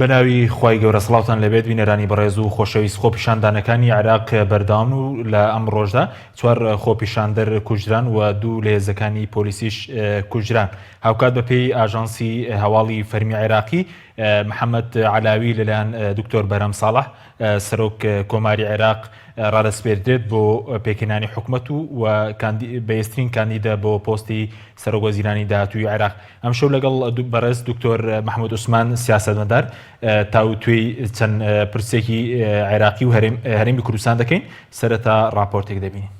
بەناوی خوای گەورە سڵاوتان لەبێت بینەرانی بەڕێز و خۆشەویست خۆپیشاندانەکانی عێراق بەردەوام و لە ئەم ڕۆژدا 4 خۆپیشاندەر کوژران و 2 لە هێزەکانی پۆلیسیش کوژران. هاوکات بەپێی ئاژانسی هەواڵی فەرمی عێراقی محەممەد علاوی لەلایەن دکتۆر بەرهەم ساڵح سەرۆک کۆماری عێراق ڕادەسپێردرێت بۆ پێکهێنانی حکوومەت و بەهێزترین کاندیدە بۆ پۆستی سەرۆکوەزیرانی داهاتووی عێراق. ئەم شەو لەگەڵ بەڕێز دکتۆر محەممەد عوسمان سیاسەتمەدار تاوتوێی چەند پرسێکی عێراقی و هەرێمی کوردستان دەکەین. سەرەتا راپۆرتێک دەبینین.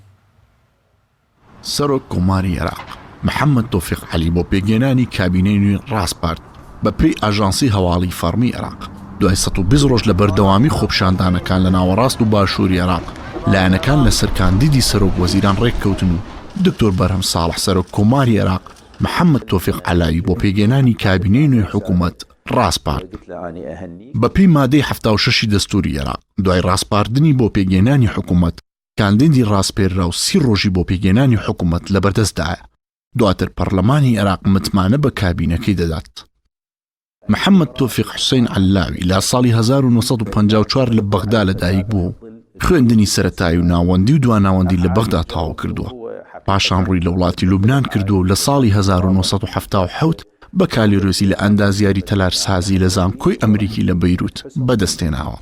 سەرۆک کۆماری عێراق محەممەد تۆفیق عەلی بۆ پێگێنانی کابینەی نوێی ڕاستپارت بەپێی ئاژانسی هەواڵی فەرمی عێراق دوای 120 ڕۆژ لە بەردەوامی خۆپیشاندانەکان لە ناوەڕاست و باشووری عێراق لایەنەکان لەسەر کاندیدی سەرۆک وەزیران ڕێککەوتن و دکتۆر بەرهەم ساڵح سەرۆک کۆماری عێراق محەممەد تۆفیق عەلاوی بۆ پێگێنانی کابینەی نوێی حکوومەت ڕاستپارت بەپێی مادەی 76 دەستوری عێراق دوای ڕاستپاردنی بۆ پێگێنانی حکوومەت کاندیدی ڕاستپێررا و 30 ڕۆژی بۆ پێگێنانی حکوومەت لە بەردەستدایە. دواتر پەرلەمانی عێراق متمانە بە کابینەکەی دەدات. محەممەد تۆفیق حوسێن عەلاوی لە ساڵی 1954 لە بەغدا لەدایک بوو. خوێندنی سەرەتایی و ناوەندی و دواناوەندی لە بەغدا تاوا کردووە. پاشان ڕووی لە وڵاتی لوبنان کردووە و لە ساڵی 1970 بە کالیرۆسی لە ئەندازیاری تەلارسازی لە زانکۆی ئەمریکی لە بەیروت بەدەستێناوە.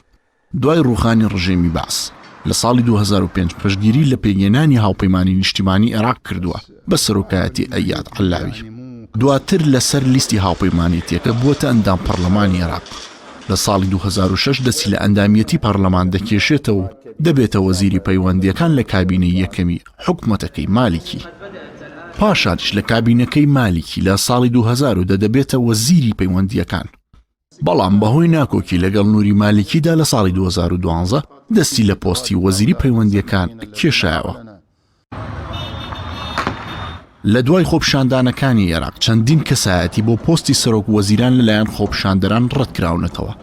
دوای ڕوخانی ڕژێمی باس لە ساڵی 2005 پشتگیری لە پێگێنانی هاوپەیمانی نیشتیمانی عێراق کردووە بە سەرۆکایەتی ئەیاد عەلاوی. دواتر لەسەر لیستی هاوپەیمانێتیەکە بووەتە ئەندام پەرلەمانی عێراق. لە ساڵی 2006 دەستی لە ئەندامیەتی پەرلەمان دەکێشێتەوە و دەبێتە وەزیری پەیوەندیەکان لە کابینەی یەکەمی حکوومەتەکەی مالیکی. پاشانیش لە کابینەکەی مالیکی لە ساڵی 2000 دەبێتە وەزیری پەیوەندیەکان. بەڵام بەهۆی ناکۆکی لەگەڵ نووری مالیکیدا لە ساڵی 2012 دەستی لە پۆستی وەزیری پەیوەندیەکان کێشایەوە. لە دوای خۆپیشاندانەکانی عێراق چەندین کەسایەتی بۆ پۆستی سەرۆک وەزیران لەلایەن خۆپیشاندەران ڕەتکراونەتەوە،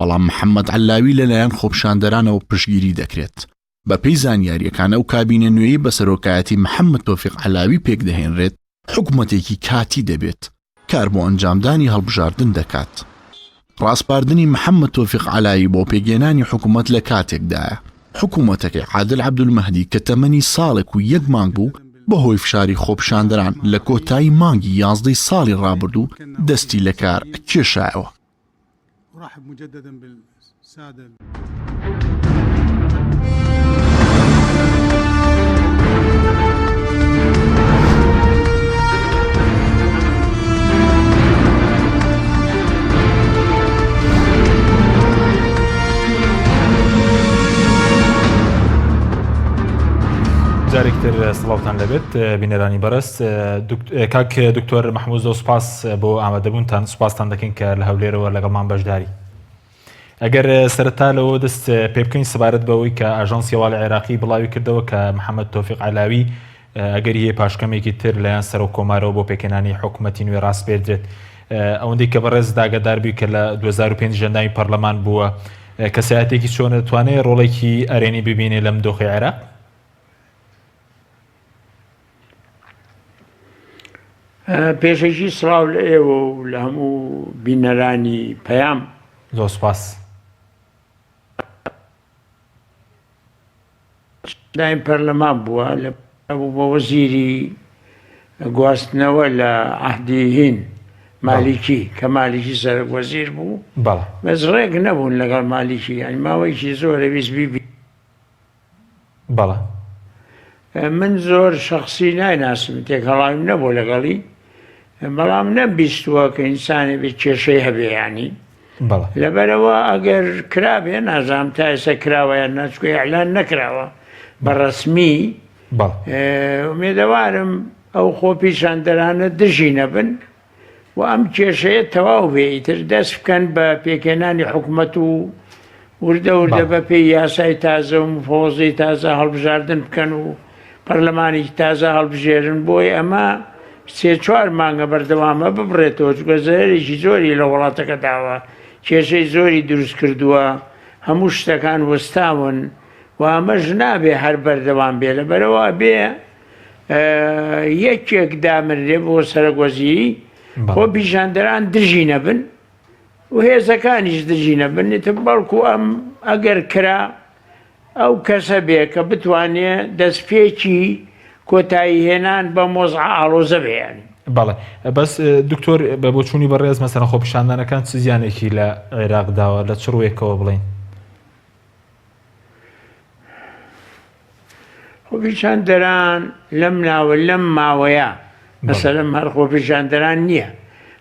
بەڵام محەممەد عەلاوی لەلایەن خۆپیشاندەرانەوە پشتگیری دەکرێت. بەپێی زانیاریەکان ئەو کابینە نوێی بە سەرۆکایەتی محەممەد تۆفیق عەلاوی پێک دەهێنرێت حکوومەتێکی کاتی دەبێت، کار بۆ ئەنجامدانی هەڵبژاردن دەکات. ڕاستپاردنی محەممەد تۆفیق عەلاوی بۆ پێگێنانی حکوومەت لە کاتێکدایە حکوومەتەکەی عادل عەبدولمەهدی کە تەمەنی ساڵێک و 1 مانگ بوو بەهۆی فشاری خۆپیشاندەران لە کۆتایی مانگی 11 ساڵی ڕابردوو دەستی لە کار کێشایەوە. جارێکتر سڵاوتان لەبێت بینەرانی بەڕێز. کاک دکتۆر مەحموود سوپاس بۆ ئامادەبوونتان، سوپاستان دەکەین کە لە هەولێرەوە لەگەڵمان بەشداری. ئەگەر سەرەتا لەوە دەست پێ بکەین سەبارەت بەوەی کە ئاژانسی هەواڵی عێراقی بڵاوی کردەوە کە محەممەد تۆفیق عەلاوی ئەگەری هەیە پاشکەمێکی تر لەیان سەرۆک کۆمارەوە بۆ پێکهێنانی حکوومەتی نوێ ڕاستپێردرێت. ئەوەندەی کە بەڕێز داگەداربووی کە لە 2005 ژەندامی پەرلەمان بووە، کەسایەتێکی چۆن دەتوانێت ڕۆڵێکی ئەرێنی ببینێ لەم دۆخی عێراق؟ پێشەکی سڵاو لە ئێوە و لە هەموو بینەرانی پەیام. زۆر سوپاس. دایم پەرلەمان بووە لە بە وەزیری گواستنەوە لە عەهدی هین مالیکی کە مالیکی سەرۆک وەزیر بوو، بەس ڕێک نەبوون لەگەڵ مالیکی، یعنی ماوەیەکی زۆر ویست بیبی. من زۆر شخصی نایناسم، تێکهەڵاویم نەبوو لەگەڵی، بەڵام نەمبیستووە کە ئینسانێ بێت کێشەی هەبێ. ینی لەبەرەوە ئەگەر کرابێ نازانم تا ئێستا کراوە یان ناچکۆی ئەعلان نەکراوە بە ڕەسمی، ئومێدەوارم ئەو خۆپیشاندەرانە دژی نەبن و ئەم کێشەیە تەواو بێ، ئیتر دەست بکەن بە پێکهێنانی حکوومەت و وردە وردە بەپێی یاسای تازە و مفۆزەی تازە هەڵبژاردن بکەن و پەرلەمانێکی تازە هەڵبژێرن. بۆی ئەمە 3-4 مانگە بەردەوامە ببڕێتەوە، چونکە زەرێکی زۆری لە وڵاتەکە داوە، کێشەی زۆری دروست کردووە، هەموو شتەکان وەستاون و ئەمەش نابێ هەر بەردەوام بێ. لەبەرەوە بێ یەکێک دامرێ بۆ سەرۆک وەزیری، خۆپیشاندەران دژی نەبن، و هێزەکانیش دژینە بنێتە بەڵکو ئەم ئەگەر کرا ئەو کەسە بێ کە بتوانێت دەستپێکی کۆتایی هێنان بە مۆزع ئاڵۆزە بێیان. بەڵێ بەس دکتۆر بە بۆچوونی بەڕێز مەسەرە خۆپیشاندانەکان چ زیانێکی لە عێراقداوە لە چ ڕوویەکەوە بڵین؟ خۆپیشاندەران لەم ناوە لەم ماوەیە مەسەلەن هەر خۆپیشاندەران نییە،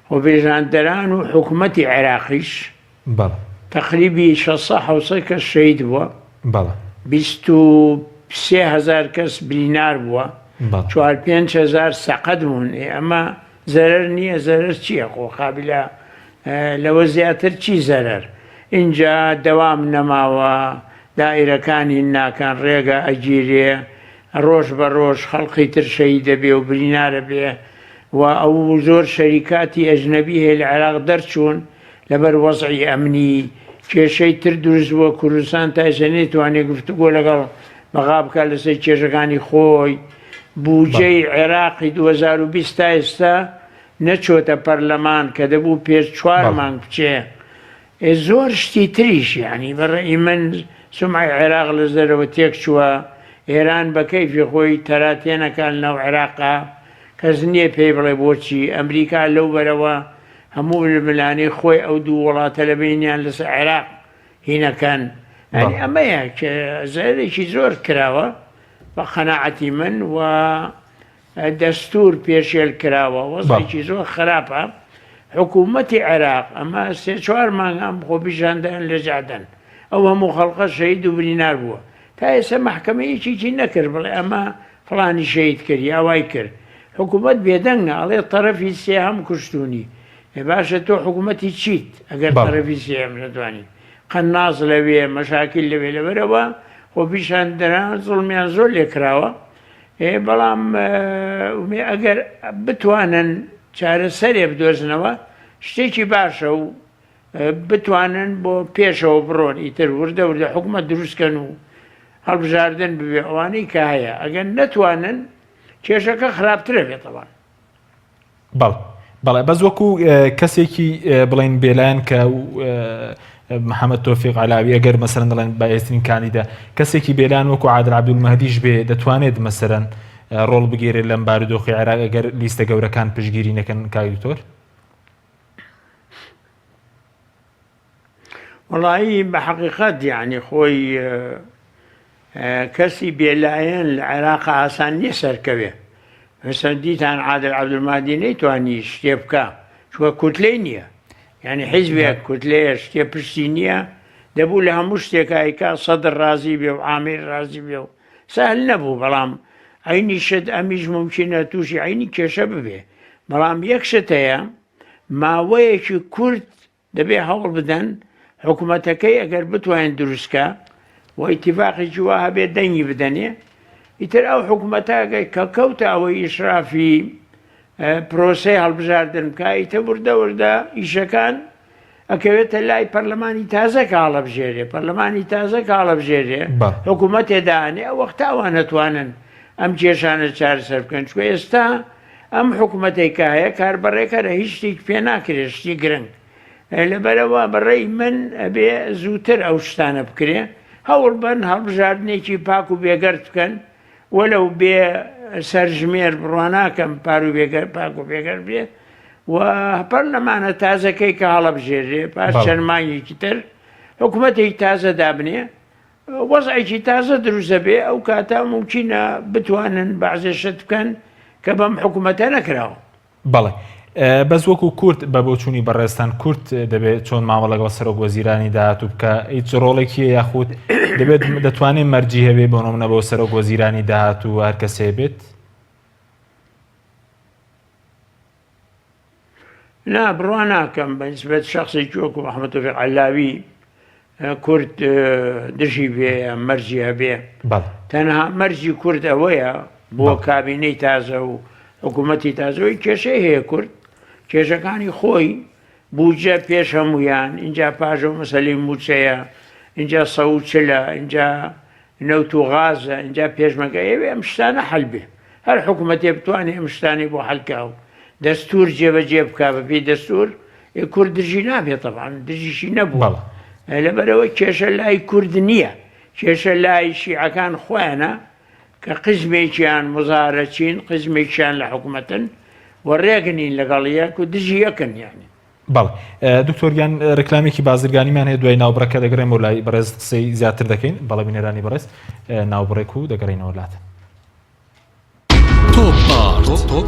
خۆپیشاندەران و حکوومەتی عێراقیش تقریبی 600 کەس شەید بووە، 23,000 کەس برینار بووە، 4-5,000 سەقەت بوون. ئەمە زەرەر نییە، زەرەر چییە؟ خۆ قابلە لەوە زیاتر چی زەرەر؟ اینجا دەوام نەماوە، دائیرەکانی ناکان ڕێگە ئەگیرێ، ڕۆژ بە ڕۆژ خەڵقی تر شەید دەبێ و برینارە بێ و ئەو زۆر شەریکاتی ئەجنەبی هەیە لە عێراق دەرچوون لەبەر وەزعی ئەمنی کێشەی تر دروست بووە. کوردستان تایسەنێت توانێت گفتوگۆ لەگەڵ بەغا بکات لەسەر کێشەکانی خۆی. بوجەی عێراقی 2020 تا ئێستا نەچۆتە پەرلەمان کە دەبوو پێش 4 مانگ بچێ. زۆر شتی تریش یعنی بەڕێی من سومعی عێراق لە زەرەوە تێک چووە. ئێران بە کەیفی خۆی تەراتێنەکان لەو عێراقا کەس نییە پێی بڵێ بۆچی. ئەمریکا لەو بەرەوە هەموو ململانەی خۆی ئەو دوو وڵاتە لە بینیان لەسەر عێراق هینەکەن. ئەمەیە کە زەرێکی زۆر کراوە بە قەناعەتی من و دەستور پێشێل کراوە، وەزعێکی زۆر خراپە. حکوومەتی عێراق ئەمە 3-4 مانگ ئەم خۆپیشاندان لەجادەن، ئەو هەموو خەڵقە شەید و برینار بووە. تا ئێستا مەحکەمەیەکیی نەکرد بڵێ ئەمە فڵانی شەید کردی ئاوای کرد. حکوومەت بێدەنگ ئەڵێ تەرەفی سێهەم کوشتونی. باشە تۆ حکوومەتی چیت ئەگەر تەرەفی سێهەم نەتوانی؟ قەناس لەوێ، مەشاکل لەوێ. لەبەرەوە خۆپیشاندەران زوڵمیان زۆر لێکراوە. بەڵام ئەگەر بتوانن چارەسەرێ بدۆزنەوە شتێکی باشە و بتوانن بۆ پێشەوە بڕۆن ئیتر وردە وردە حکوومەت دروستکەن و هەڵبژاردن ببێ ئەوانەی کە هەیە. ئەگەر نەتوانن کێشەکە خراپترە بێتەوان. بەڵێ بەس وەکو کەسێکی بڵین بێلایەن کە محەممەد تۆفیق عەلاوی ئەگەر مەسەرەن دەڵێن بەهێزترین کاندیدا کەسێکی بێلایەن وەکو عادل عەبدولمەهدیش بێ دەتوانێت مەسەرەن ڕۆڵ بگێرێت لەم بارودۆخی عێراق ئەگەر لیستە گەورەکان پشتگیری نەکەن کاک دکتۆر؟ وەڵایی بە حەقیقەت یعنی خۆی کەسی بێلایەن لە عێراق ئاسان نییە سەرکەوێ. مثلا دیتان عادل عەبدولمەهدی نەیتوانی شتێ بکە چووە کوتلەی نییە، یعنی حیزبێک کوتلەیە شتێ پشتی نییە، دەبوو لە هەموو شتێکایکە سەدر ڕازی بێ و عامیر ڕازی بێ و ساهل نەبوو. بەڵام عینی شت ئەمیش ممکنە تووشی عینی کێشە ببێ. بەڵام یەک شت هەیە، ماوەیەکی کورت دەبێ هەوڵ بدەن حکوومەتەکەی ئەگەر بتوانین دروستکە و ئیتیفاقێکی وا هەبێ دەنگی بدەنێ، ئیتر ئەو حکوومەتەکەی کە کەوتە ئەوەی ئیشرافی پرۆسەی هەڵبژاردن بکە، ئیتر وردە وردە ئیشەکان ئەکەوێتە لای پەرلەمانی تازە کە هەڵەبژێرێ. پەرلەمانی تازە کە هەڵەبژێرێ حکوومەتێ دانێ، ئەو وەختاوە نەتوانن ئەم کێشانە چارەسەر بکەن. چکە ئێستا ئەم حکوومەتێک کە هەیە کاربەڕێکەرە هیچ شتێک پێ ناکرێت، شتی گرنگ. لەبەرەوە بەڕێی من ئەبێ زووتر ئەو شتانە بکرێ، هەوڵ بن هەڵبژاردنێکی پاک و بێگەرت بکەن، وەلەو بێ سەرژمێر بڕواناکەم پاک و بێگەر بێ و پەرلەمانە تازەکەی کە هەڵەبژێرێ پاش چەند مانگێکی تر حکوومەتێکی تازە دابنێ، وەزعێکی تازە دروستە بێ. ئەو کاتە ممکنە بتوانن بەعزێ شت بکەن کە بەم حکوومەتە نەکراوە. بەڵێ بەس وەکو کورد بە بۆچوونی بەڕێستان کورد دەبێت چۆن ماوە لەگەڵ سەرۆک وەزیرانی داهاتوو بکە، هیچ ڕۆڵێکی یاخود دەبێت دەتوانێت مەرجی هەبێ بۆ نمونە بۆ سەرۆک وەزیرانی داهاتوو هەر کەسێ بێت؟ نا بڕوان ناکەم بەنسبەت شخصێکی وەکو محەممەد تۆفیق عەلاوی کورد دژی بێ مەرجی هەبێ. تەنها مەرجی کورد ئەوەیە بۆ کابینەی تازە و حکوومەتی تازەوەی کێشەی هەیە. کورد کێشەکانی خۆی بوجە پێش هەمویان، اینجا پاژە و مەسەلەی موچەیە، اینجا سەوچلە، اینجا نەوت و غازە، اینجا پێشمەکە ئێوێ ئەم شتانە حەل بێ. هەر حکوومەتێ بتوانێت ئەم شتانی بۆ حەلکاو دەستور جێبەجێ بکا بەپێی دەستور کورد دژی نابێت طبعا دژیشی نەبوو لەبەرەوە کێشە لای کورد نییە کێشە لای شیعەکان خۆیانە کە قزمێکیان مزارەچین قزمێکیان لە حکوومەتن و ڕێگنین لەگەڵ یەک و دژی یەکن یانی بەڵێ دکتۆریان ڕکلامێکی بازرگانیمان هەیە دوای ناوبڕەکە دەگەڕێم و لای بەڕێز قسەی زیاتر دەکەین بەڵێ بینێرانی بەڕێز ناوبڕێک و دەگەڕێنەوە لاتە تۆپ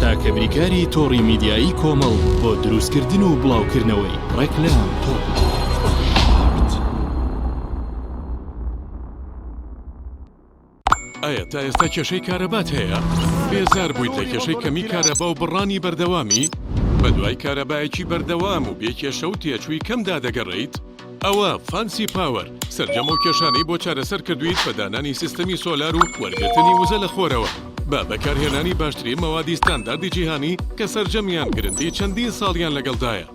تاکە بریکاری تۆڕی میدیایی کۆمەڵ بۆ دروستکردن و بڵاوکردنەوەی ڕێکلام ئایا تا ئێستا کێشەی کارەبات هەیە؟ بێزار بوویت لە کێشەی کەمی کارەبا و بڕانی بەردەوامی؟ بە دوای کارەبایەکی بەردەوام و بێکێشە و تێچووی کەمدا دەگەڕێیت؟ ئەوە فانسی پاوەر سەرجەمە و کێشانەی بۆ چارەسەر کردویت بە دانانی سیستەمی سۆلار و وەرگرتنی وزە لە خۆرەوە بە بەکارهێنانی باشترین مەوادی ستانداردی جیهانی کە سەرجەمیان گرنگی چەندین ساڵیان لەگەڵدایە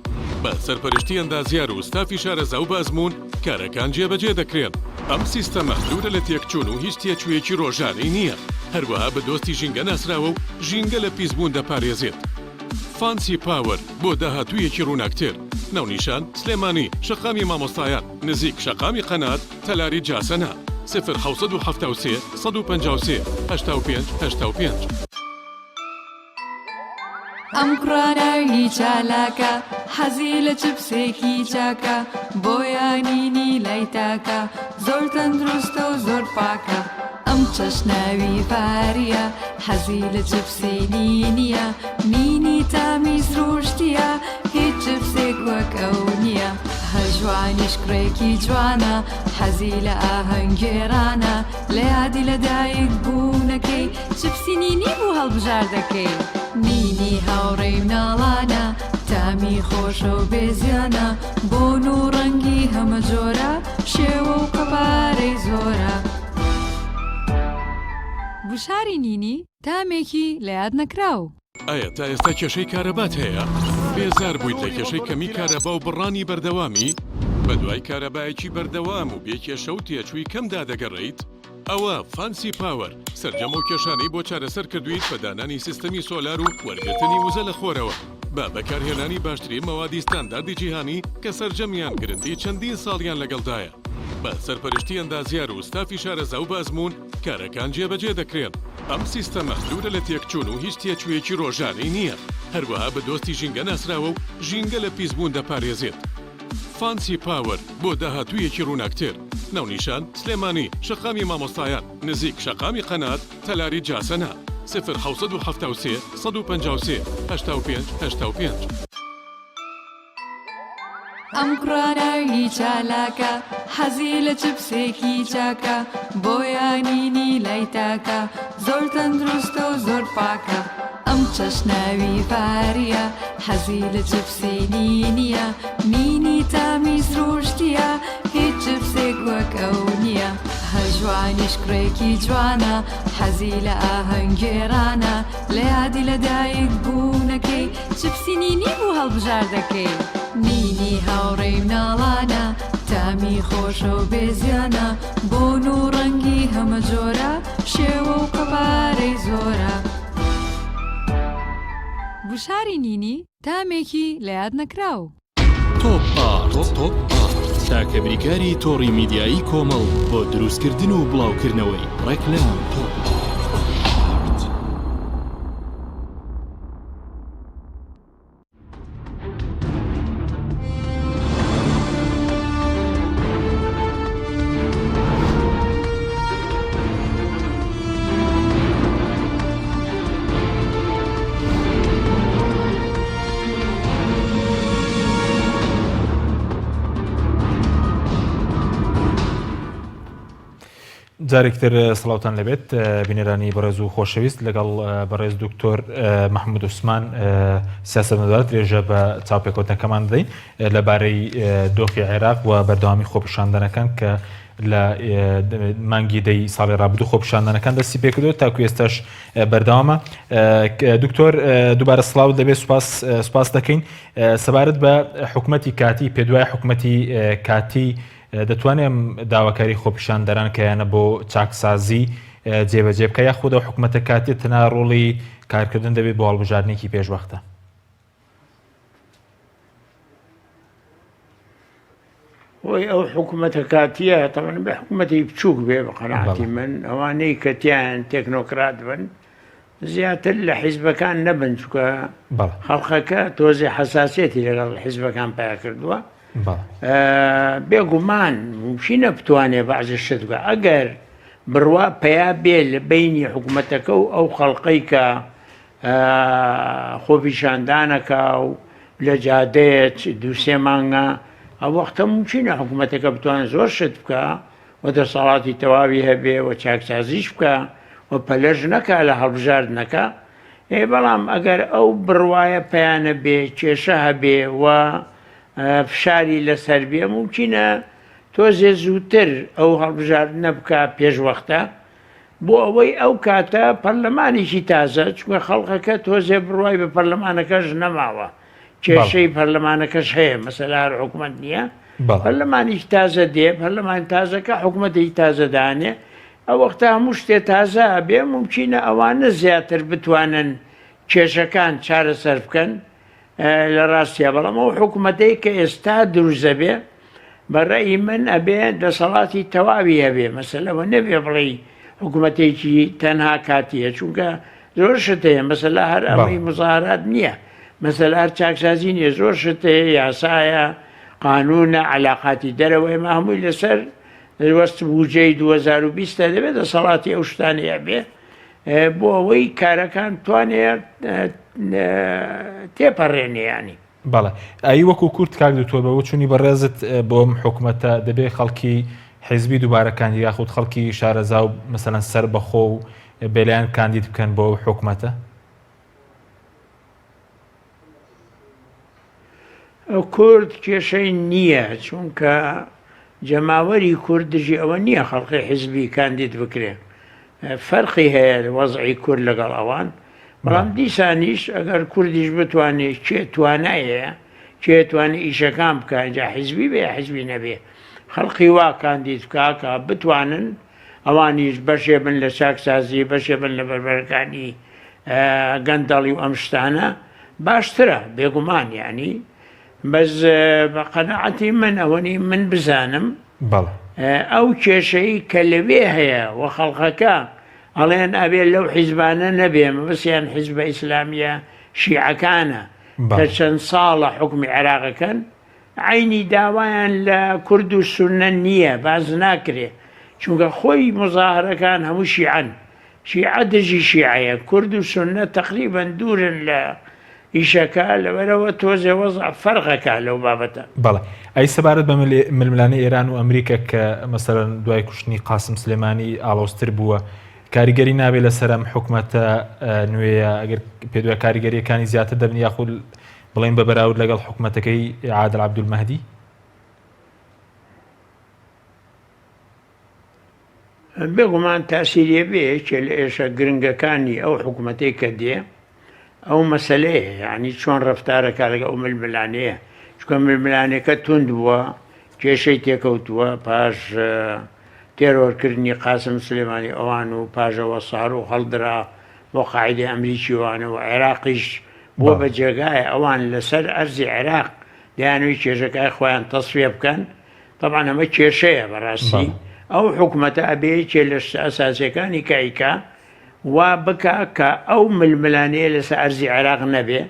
بە سەرپەرشتی ئەندازیار و ستافی شارەزا و بازمون کارەکان جێبەجێ دەکرێن ئەم سیستەمە دوورە لە تێکچوون و هیچ تێکوێکی ڕۆژانەی نییە هەروەها بە دۆستی ژینگە ناسراوە و ژینگە لە پیسبوون دەپارێزێت فانسی پاوەر بۆ داهاتوویەکی ڕووناکتر ناونیشان سلێمانی شەقامی مامۆستایان نزیک شەقامی قەنات تەلاری جاسەنا 1970 153 85 85 ئەم کوڕانەوی چالاکە حەزی لە چپسێکی چاکە بۆیانینی لای تاکە زۆر تەندروستە و زۆر پاکە ئەم چەشناوی پاریە حەزی لە چپسێنی نییە نینی تامیز ڕۆشتیە هیچ چپسێک وەک ئەو نییە هەژوانیش کوڕێکی جوانە حەزی لە ئاهەنگێرانە لە یادی لەدایک بوونەکەی چپسی نینی بوو هەڵبژار دەکەی نینی هاوڕێی مناڵانە تامی خۆشە و بێزیانە بۆن و ڕەنگی هەمە جۆرە شێوە و قەپارەی زۆرە بشاری نینی تامێکی لە یاد نەکراو ئایا تا ئێستا کێشەی کارەبات هەیە؟ بێزار بوویت لە کێشەی کەمی کارەبا و بڕانی بەردەوامی؟ بە دوای کارەبایەکی بەردەوام و بێکێشە و تێچووی کەمدا دەگەڕێیت؟ ئەوە فانسی پاوەر سەرجەمە و کێشانەی بۆ چارەسەر کردویت بە دانانی سیستەمی سۆلار و وەرگرتنی وزە لە خۆرەوە بە بەکارهێنانی باشترین مەوادی ستانداردی جیهانی کە سەرجەمیان گرنگی چەندین ساڵیان لەگەڵدایە بە سەرپەرشتی ئەندازیار و ستافی شارەزا و بازمون کارەکان جێبەجێ دەکرێن ئەم سیستەمە دوورە لە تێکچوون و هیچ تێکوێکی ڕۆژانەی نییە هەروەها بە دۆستی ژینگە ناسراوە و ژینگە لە پیسبوون دەپارێزێت فانسی پاوەر بۆ داهاتوویەکی ڕووناکتر ناونیشان سلێمانی شەقامی مامۆستایان نزیک شەقامی قەنات تەلاری جاسەنا 1970 153 85 85 ئەم کوڕانەوی چالاکە حەزی لە چپسێکی چاکە بۆیانینی لای تاکە زۆر تەندروستە و زۆر پاکە ئەم چەشناوی پاریە حەزی لە چپسێنی نییە نینی تامیز ڕۆشتیە هیچ چپسێک وەک ئەو نییە هەژوانیش کوڕێکی جوانە حەزی لە ئاهەنگێرانە لە یادی لەدایک بوونەکەی چپسی نینی بوو هەڵبژار دەکەی نینی هاوڕێی مناڵانە تامی خۆشە و بێزیانە بۆن و ڕەنگی هەمە جۆرە شێوە و قەپارەی زۆرە بشاری نینی تامێکی لە یاد نەکراو تۆپ تاکە بریکاری تۆڕی میدیایی کۆمەڵ بۆ دروستکردن و بڵاوکردنەوەی ڕێکلام جارێکتر سڵاوتان لەبێت بینێرانی بەڕێز و خۆشەویست لەگەڵ بەڕێز دکتۆر محمود عوسمان سیاسەتمەدار درێژە بە چاوپێکەوتنەکەمان دەدەین لەبارەی دۆخی عێراق و بەردەوامی خۆپیشاندنەکان کە لە مانگی دەی ساڵی ڕابردوو خۆپیشاندنەکان دەستی پێکردوێت تاکو ئێستاش بەردەوامە. دکتۆر دووبارە سڵاو دەبێت سوپاس دەکەین سەبارەت بە حکومەتی کاتی پێدوای حکومەتی کاتی دەتوانێم داواکاری خۆپیشاندەران کە یانە بۆ چاکسازی جێبەجێ بکە یاخودە حکومەتە کاتی تەنها ڕۆڵی کارکردن دەبێت بۆ هەڵبژاردنێکی پێشوەختە؟ ئەو حکوومەتە کاتیە تەمەن بە حکوومەتی بچووک بێ بە قەناعەتی من ئەوانەی کەتیان تێکنۆکرات بن زیاتر لە حیزبەکان نەبن چکە خەڵخەکە تۆزی حساسێتی لەگەڵ حیزبەکان پیا کردووە بێگومان ممشینە بتوانێ بەعزی شت بکە ئەگەر بڕوا پیا بێ لە بینی حکوومەتەکە و ئەو خەڵقەی کە خۆپیشاندانەکە و لە جادەیە دووسێ مانگە ئەو وەختە ممکنە حکوومەتەکە بتوان زۆر شت بکە و دەسەڵاتی تەواوی هەبێ و چاکسازیش بکە و پەلەژ نەکە لە هەڵبژاردنەکە بەڵام ئەگەر ئەو بڕواایە پەیانە بێ کێشە هەبێ و فشاری لەسەر بێ ممکنە تۆزێ زووتر ئەو هەڵبژاردنە بکە پێشوەختە بۆ ئەوەی ئەو کاتە پەرلەمانێکی تازە چونکە خەڵقەکە تۆزێ بڕوای بە پەرلەمانەکەش نەماوە کێشەی پەرلەمانەکەش هەیە مەسەلا هەر حکوومەت نییە پەرلەمانێکی تازە دێ پەرلەمان تازەکە حکوومەتێکی تازەدانێ ئەو وەختە هەموو شتێ تازە بێ ممکنە ئەوانە زیاتر بتوانن کێشەکان چارەسەر بکەن لە ڕاستیە بەڵام ئەو حکوومەتەی کە ئێستا دروزە بێ بەڕێی من ئەبێ دەسەڵاتی تەواوی هەبێ مەسەلەوە نەبێ بڵێ حکوومەتێکی تەنها کاتیە چونکە زۆر شت هەیە مەسەلا هەر ئەمەی مزاهرات نییە مەسەلا هەر چاکسازی نیە زۆر شت هەیە یاسایە قانونە علاقاتی دەرەوەی مە هەمووی لەسەر وەست بوجەی 2020 دەبێت دەسەڵاتی ئەو شتانی هەبێ بۆ ئەوەی کارەکان توانێت تێپەڕێنیانی بەڵێ ئەی وەکو کورت کاک دکتۆر بەوە چوونی بەڕێزت بۆم حکوومەتە دەبێ خەڵکی حیزبی دووبارەکان یاخود خەڵکی شارەزا و مەسەلەن سەر بەخۆ و بێلایەن کاندید بکەن بۆ حکوومەتە ئەو کورد کێشەی نییە چونکە جەماوەری کوردژی ئەوە نییە خەڵقی حیزبی کاندید بکرێ فەرقی هەیە وەزعی کورد لەگەڵ ئەوان بەڵام دیسانیش ئەگەر کوردیش بتوانێت چێ توانایە چێ توانێت ئیشەکان بکە اینجا حیزبی بێ حیزبی نەبێ خەڵقی وا کاندید بکاکە بتوانن ئەوانیش بەشێ بن لە چاکسازی بەشێ بن لە بەربەرەکانی گەندەڵی و ئەم شتانە باشترە بێگومان یعنی بەس بە قەناعەتی من ئەوەنی من بزانم ئەو کێشەی کە لەوێ هەیە و خەڵقەکە ئەڵێن ئەبێ لەو حیزبانە نەبێ مەبەستیان حیزبە ئیسلامیە شیعەکانە کە چەند ساڵە حکمی عێراقەکەن عینی داوایان لە کورد و سونە نییە باز ناکرێ چونکە خۆی مزاهرەکان هەموو شیعەن شیعە دژی شیعەیە کورد و سونە تقریبا دوورن لە ئیشەکە لەبەرەوە تۆزێ وەزع فەرقەکە لەو بابەتە بەڵێ ئەی سەبارەت بە ململانەی ئێران و ئەمریکا کە مەسەرەن دوای کوشتنی قاسم سلێمانی ئاڵۆزتر بووە کاریگەری نابێت لە سەرم حکوومەتە نوێیە ئەگەر پێدوای کاریگەریەکانی زیاتر دەبن یاخود بڵێن بە بەراورد لەگەڵ حکوومەتەکەی عادل عەبدولمەهدی بێگومان تاسیریە بێ کە لە ئێشە گرنگەکانی ئەو حکوومەتەی کە دێ ئەو مەسەلەیە یعنی چۆن ڕەفتارەکە لەگە ئەو ململانەیە چکە ململانەکە تند بووە کێشەی تێکەوتووە پاش تێرۆرکردنی قاسم سلێمانی ئەوان و پاژەوە ساڕ و هەڵدرا بۆ قاعدەی ئەمریکیوانە و عێراقیش بۆ بە جێگایە ئەوان لەسەر ئەرزی عێراق دەیانوی کێشەکەی خۆیان تەسویە بکەن طبعا ئەمە کێشەیە بەڕاستی ئەو حکوومەتە ئەبێ کێ لە ئەساسیەکانی کایکا وا بکە کە ئەو ململانەیە لەسەر ئەرزی عێراق نەبێ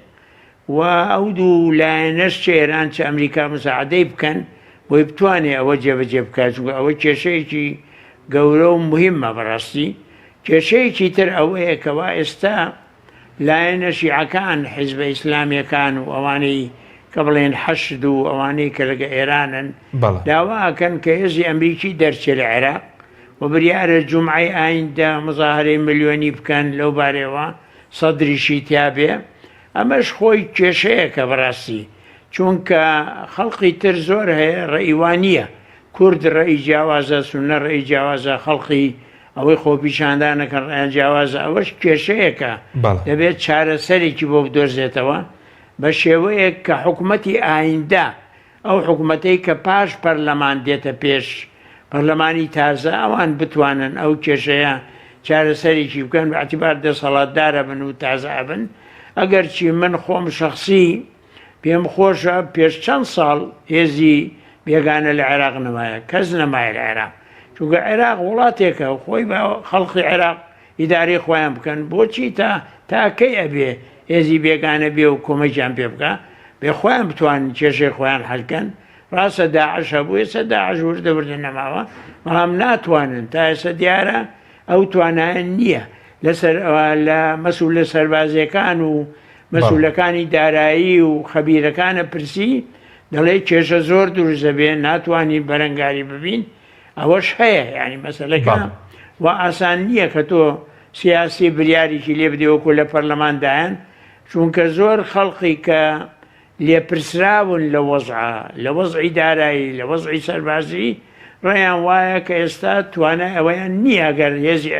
و ئەو دوو لایەنەش چ ئێران چ ئەمریکا مساعدەی بکەن بۆی بتوانێت ئەوە جێبەجێ بکات چونکە ئەوە کێشەیەکی گەورە و مهمە بەڕاستی کێشەیەکی تر ئەوەیە کەوا ئێستا لایەنە شیعەکان حیزبە ئیسلامیەکان و ئەوانەی کە بڵێن حەشد و ئەوانەی کە لەگە ئێرانن داواکەن کە هێزی ئەمریکی دەرچێت لە عێراق و بریارە جومعی ئایندا مزاهرەی ملیۆنی بکەن لەو بارەوە سەدریشی تیابێ ئەمەش خۆی کێشەیەکە بەڕاستی چونکە خەڵقی تر زۆر هەیە ڕێئیوانیە کورد ڕێی جیاوازە سونە ڕێی جیاوازە خەڵقی ئەوەی خۆپیشاندانەکەن ڕێیان جیاوازە ئەوەش کێشەیەکە دەبێت چارەسەرێکی بۆ بدۆزێتەوە بە شێوەیەک کە حکوومەتی ئایندا ئەو حکوومەتەی کە پاش پەرلەمان دێتە پێش پەرلەمانی تازە ئەوان بتوانن ئەو کێشەیە چارەسەرێکی بکەن بەعتیبار دەسەڵاتدارە بن و تازە بن ئەگەرچی من خۆم شەخسی پێم خۆشە پێش چەند ساڵ هێزی بێگانە لە عێراق نەمایە کەس نەمایە لە عێراق چونکە عێراق وڵاتێکە خۆی بە خەڵقی عێراق ئیداری خۆیان بکەن بۆچی تاکەی ئەبێ هێزی بێگانە بێ و کۆمەکیان پێ بکە بێ خۆیان بتوانن کێشەی خۆیان هەلکەن ڕاستە داعش هەبوو ئێستا داعش وردە نەماوە بەڵام ناتوانن تا ئێستا دیارە ئەو توانایان نییە لە مەسئولە سەربازیەکان و مەسئولەکانی دارایی و خەبیرەکانە پرسی دەڵێ کێشە زۆر دروست دەبێت ناتوانین بەرەنگاری ببین ئەوەش هەیە ینی مەسەلەکە و ئاسان نییە کە تۆ سیاسی بریارێکی لێ بدەوەکو لە پەرلەماندایان چونکە زۆر خەڵقی کە لێپرسراون لە وەزعی دارایی لە وەزعی سەربازی ڕێیان وایە کە ئێستا توانای ئەوەیان نییە گەر هێزی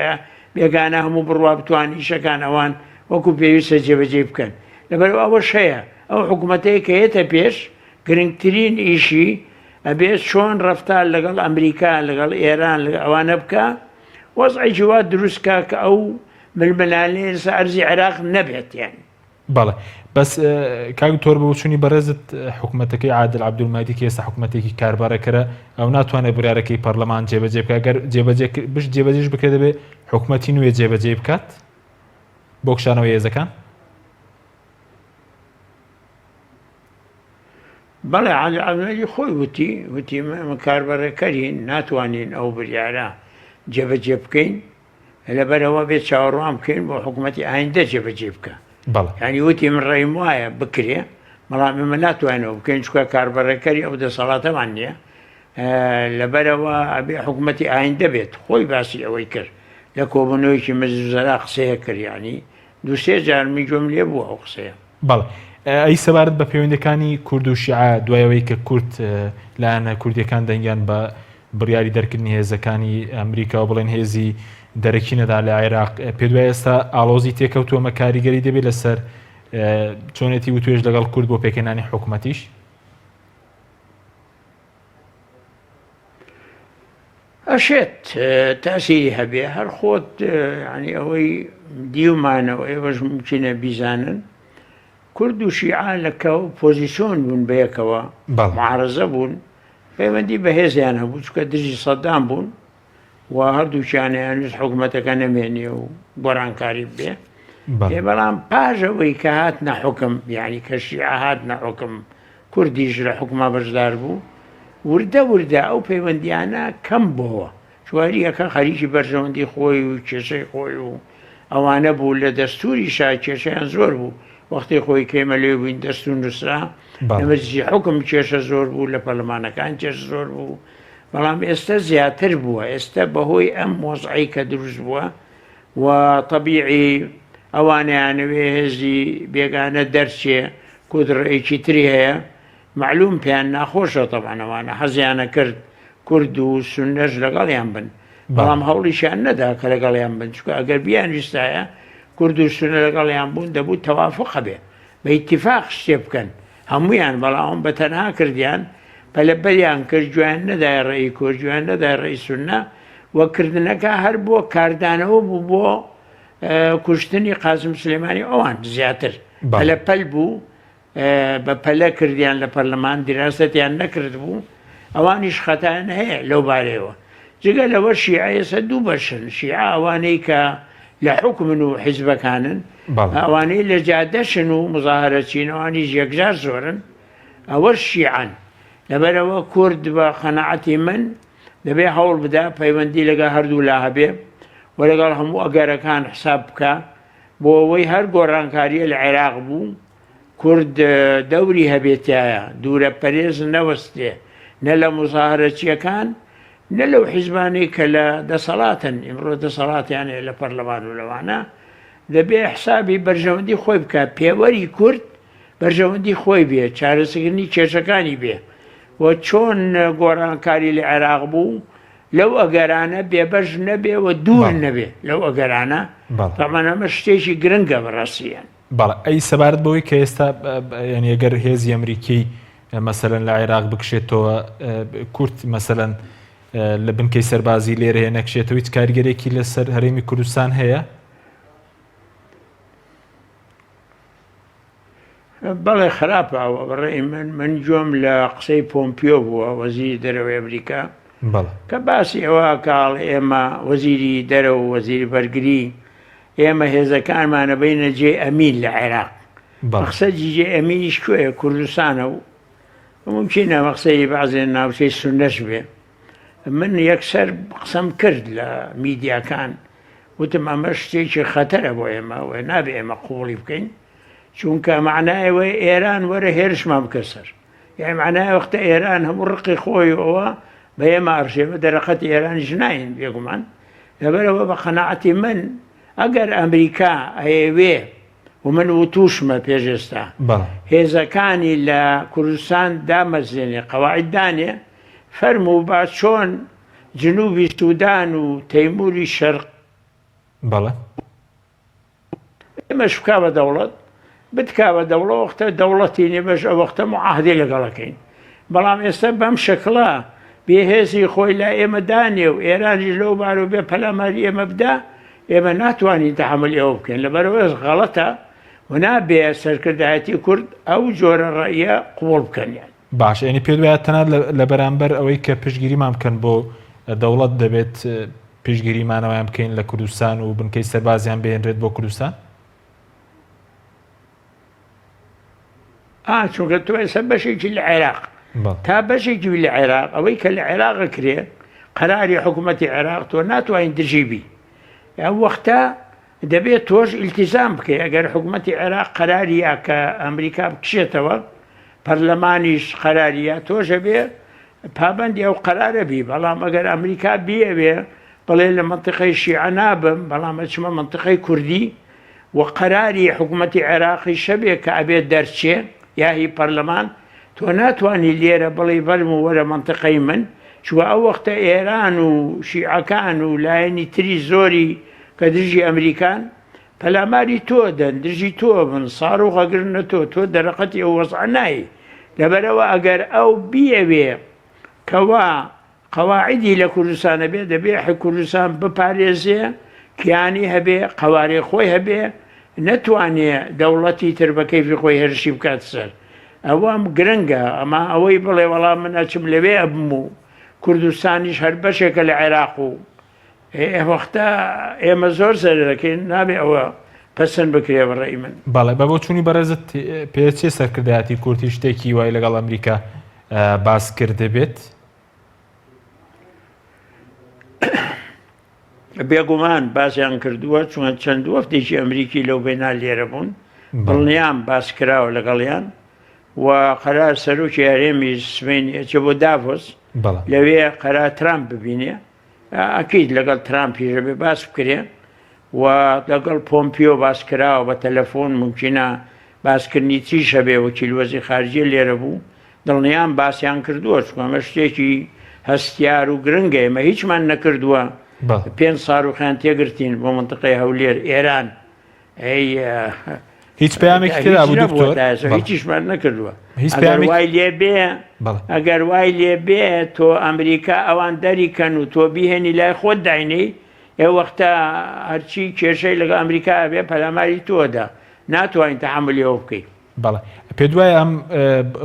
بێگانە هەموو بڕوا بتوان ئیشەکان ئەوان وەکو پێویستە جێبەجێ بکەن لەبەر ئەوەش هەیە ئەو حکوومەتەیە کە هێتە پێش گرنگترین ئیشی ئەبێت چۆن ڕەفتار لەگەڵ ئەمریکا لەگەڵ ئێران ئەوانە بکە وەزعی جوات دروستکە کە ئەو ململانێ لەسەر ئەرزی عێراق نەبێت یانی بەڵێ بەس کاک تۆر بە وچوونی بەڕێزت حکوومەتەکەی عادل عەبدولمادی کە ئێستا حکوومەتێکی کاربارەکەرە ئەو ناتوانێت بڕیارەکەی پەرلەمان جێبەجێ بکات گەر جێبەجێش بکرێت دەبێت حکوومەتی نوێ جێبەجێ بکات بۆ کشانەوەی هێزەکان بەڵێ عادل خۆی وتی کاربارەکەرین ناتوانین ئەو بریارە جێبەجێ بکەین لەبەرەوە بێت چاوەڕوان بکەین بۆ حکوومەتی ئایندە جێبەجێ بکە ینی وتی من ڕێم وایە بکرێ بەڵام ئێمە ناتوانێتەوە بکەین چکە کاربارەکەری ئەو دەسەڵاتەمان نییە لەبەرەوە ئەبێ حکوومەتی ئایندە بێت خۆی باسی ئەوەی کرد لە کۆبوونەوەیکی مەجزوزەرا قسەیە کردیانی دووسێ جار من گوێم لێ بووە ئەو قسەیە بەڵێ ئەی سەبارەت بە پەیوەندەکانی کورد و شیعە دوایەوەی کە کورد لایەنە کوردیەکان دەنگیان بە بڕیاری دەرکردنی هێزەکانی ئەمریکا و بڵێن هێزی دەرەکی نەدا لە عێراق پێ دوای ئێستا ئاڵۆزی تێکەوتووەمە کاریگەری دەبێت لەسەر چۆنێتی و توێژ لەگەڵ کورد بۆ پێکەنانی حکوومەتیش ئەشێت تاسیری هەبێ هەر خۆت ینی ئەوەی دیومانەوە ئێوەش ممکنە بیزانن کورد و شیعە لەکە پۆزیسیۆن بوون بەیەکەوە معارەزە بوون پەیوەندی بە هێزیان هەبوو چکە دژی سەدام بوون و هەردووچیانیانویست حکوومەتەکە نەمێنێ و گۆڕانکاری بێ بەڵام پاژەوەی کە هات نەحوکم یعنی کە شیعە هات نەحوکم کوردیش لە حکومە بەشدار بوو وردە ئەو پەیوەندیانە کەم بووە چواریەکە خەریکی بەرژەوەندی خۆی و کێشەی خۆی و ئەوانە بوو لە دەستوری شا کێشەیان زۆر بوو وەختی خۆی کێمە لێ بووین دەستور نووسرا ئەمەجی حکم کێشە زۆر بوو لە پەرلەمانەکان کێش زۆر بوو بەڵام ئێستا زیاتر بووە ئێستا بەهۆی ئەم مۆزعی کە دروست بووە و طبیعی ئەوانیانەوێ هێزی بێگانە دەرچێ کودڕێکی تری هەیە معلوم پێیان ناخۆشە تەبانەوانە حەزیانە کرد کورد و سونەش لەگەڵیان بن بەڵام هەوڵیشیان نەدا کە لەگەڵیان بن چکە ئەگەر بیان ویستایە کورد و سونە لەگەڵیان بوون دەبوو تەوافق هەبێ بە ئیتیفاق شتێ بکەن هەموویان بەڵام بە تەنها کردیان پەلەبەریان کرد گویان نەدای ڕێی کورد گویان نەدای ڕێی سونە وەکردنەکە هەر بۆ کاردانەوە بوو بۆ کوشتنی قاسم سلێمانی ئەوان زیاتر پەلەپەل بوو بە پەلە کردیان لە پەرلەمان دیراستیان نەکرد بوو ئەوانیش خەتایان هەیە لەو بارەیەوە جگە لەوە شیعە ئێستا دوو بەشن شیعە ئەوانەی کە لە حکومن و حیزبەکانن ئەوانەی لە جادەشن و مزاهرەچین ئەوانیش یەکجار زۆرن ئەوە شیعەن لەبەرەوە کورد بە قەنەعەتی من دەبێ هەوڵ بدا پەیوەندی لەگە هەردوو لا هەبێ و لەگەڵ هەموو ئەگەرەکان حساب بکە بۆ ئەوەی هەر گۆڕانکاریە لە عێراق بوو کورد دەوری هەبێتایە دوورە پەرێز نەوەستێ نە لە مزاهرەچیەکان نە لەو حیزبانەی کە لە دەسەڵاتن ئیمڕۆ دەسەڵاتیانێ لە پەرلەمان و لەوانە دەبێ حسابی بەرژەوەندی خۆی بکە پێوەری کورد بەرژەوەندی خۆی بێ چارەسەگرنی کێشەکانی بێ و چۆن گۆڕانکاری لە عێراق بوو لەو ئەگەرانە بێبەش نەبێ و دوور نەبێ لەو ئەگەرانە تەمان ئەمە شتێکی گرنگە بەڕاستیان بەڵێ ئەی سەبارەت بەوەی کە ئێستا یعنی ئەگەر هێزی ئەمریکی مەسەلەن لە عێراق بکشێتەوە کورد مەسەلەن لە بنکەی سەربازی لێرە هەیە نەکشێتەوە هیچ کاریگەرێکی لەسەر هەرێمی کوردستان هەیە بەڵێ خراپەوە بەڕێی من گوێم لە قسەی پۆمپیۆ بووە وەزیری دەرەوەی ئەمریکا بەڵێ کە باسی ئەوە کاڵ ئێمە وەزیری دەرەوە و وەزیری بەرگری ئێمە هێزەکانمانە بینە جێ ئەمین لە عێراق مەقسە جێ ئەمینیش کوێیە کوردستانە و ممکنە مەقسەی بەعزێ ناوچەی سونەش بێ من یەکسەر قسەم کرد لە میدیاکان وتم ئەمە شتێکی خەتەرە بۆ ئێمە و نابێ ئێمە قوڵی بکەین چونکە معنایەوەی ئێران وەرە هێرشمان بکە سەر یعنی معنای وەختە ئێران هەموو ڕقی خۆی ئەوە بە ئێمە ئەڕژێمە دەرەقەتی ئێرانیش ناین بێگومان لەبەرەوە بە قەناعەتی من ئەگەر ئەمریکا ئەیەوێ و من وتوشمە پێشێستا هێزەکانی لە کوردستان دامەزێنێ قەواعید دانێ فەرموو با چۆن جنوبی سوودان و تەیموری شەرق بەڵێ ئێمەش بکا بە دەوڵەت بتکا بە دەوڵە وەختە دەوڵەتی نێبەش ئەو وەختە معاهدەی لەگەڵەکەین بەڵام ئێستا بەم شەکڵە بێهێزی خۆی لا ئێمە دانێ و ئێرانیش لەو بارۆ بێ پەلاماری ئێمە بدا ئێمە ناتوانین تەحمل ئێوە بکەین لەبەرەوە غەڵەتە و نابێ سەرکردایەتی کورد ئەو جۆرە ڕەئیە قوڵ بکەنیان باش ینی پێ وایە تەنات لە بەرامبەر ئەوەی کە پشتگیریمان بکەن بۆ دەوڵەت دەبێت پشتگیریمانەوەیان بکەین لە کوردستان و بنکەی سەربازیان بێنرێت بۆ کوردستان چونکە تۆ ئێستا بەشێکی لە عێراق تا بەشێکی لە عێراق ئەوەی کە لە عێراقە کرێ قەراری حکوومەتی عێراق تۆ ناتوانین دژیبی ئەو وەختە دەبێت تۆش ئیلتیزام بکەی ئەگەر حکوومەتی عێراق قەراریە کە ئەمریکا بکشێتەوە پەرلەمانیش قەراریە تۆشە بێ پابەندی ئەو قەرارە بی بەڵام ئەگەر ئەمریکا بیەوێ بڵێ لە منتیقەی شیعە نابم بەڵام ئەچمە منتیقەی کوردی و قەراری حکوومەتی عێراقی شەبێ کە ئەبێت دەرچێ یاهی پەرلەمان تۆ ناتوانانی لێرە بڵێ بەرم و وەرە منتیقەی من چوە ئەو وەختە ئێران و شیعەکان و لایەنی تری زۆری کە دژی ئەمریکان پەلاماری تۆ دەن دژی تۆ بن ساڕوغەگرنە تۆ دەرەقەتی ئەو وەزع نایی لەبەرەوە ئەگەر ئەو بیەوێ کەوا قەواعیدی لە کوردستانە بێ دەبێ کوردستان بپارێزێ کیانی هەبێ قەوارێ خۆی هەبێ نەتوانێ دەوڵەتی تر بە کەیفی خۆی هەرشی بکات سەر ئەوەم گرنگە ئەمە ئەوەی بڵێ وەڵام من ئەچم لەوێ ئەبم و کوردستانیش هەر بەشێکە لە عێراق و وەختە ئێمە زۆر سەرەکەین نابێ ئەوە پەسەند بکرێ بەڕێی من بەڵێ بە بۆ چوونی بەرەزت پێچێ سەرکردایەتی کورتی شتێکی وای لەگەڵ ئەمریکا باس کرد دەبێت بێگومان باسییان کردووە چون چەند وەفتێکی ئەمریکی لەو بێنا لێرە بوون بڵنیان باس کراوە لەگەڵیان و قەرار سەرۆکی هەرێمی سوێنی ئەچێ بۆ دافۆس لەوێ قەرار ترامپ ببینێ ئەکەیت لەگەڵ ترامپیژە بێ باس بکرێ و لەگەڵ پۆمپیۆ باس کراوە بە تەلەفۆن ممکنە باسکردنی چیشە بێ وەکیل وەزیری خارجیە لێرە بوو دڵنیان باسییان کردووە چکۆمە شتێکی هەستیار و گرنگە ئێمە هیچمان نەکردووە 5 ساروخیان تێگرتین بۆ منتیقەی هەولێر ئێران هیچ پەیامێکی تێدا بوو دکتۆر هیچیشمان نەکردووە ئەگەر وای لێ بێ تۆ ئەمریکا ئەوان دەریکەن و تۆ بیهێنی لای خۆت داینەی ئێ وەختە هەرچی کێشەی لەگە ئەمریکا بێ پەلاماری تۆدا ناتوانین تەحملی ئەوە بکەیت بەڵێ پێ دوایە ئەم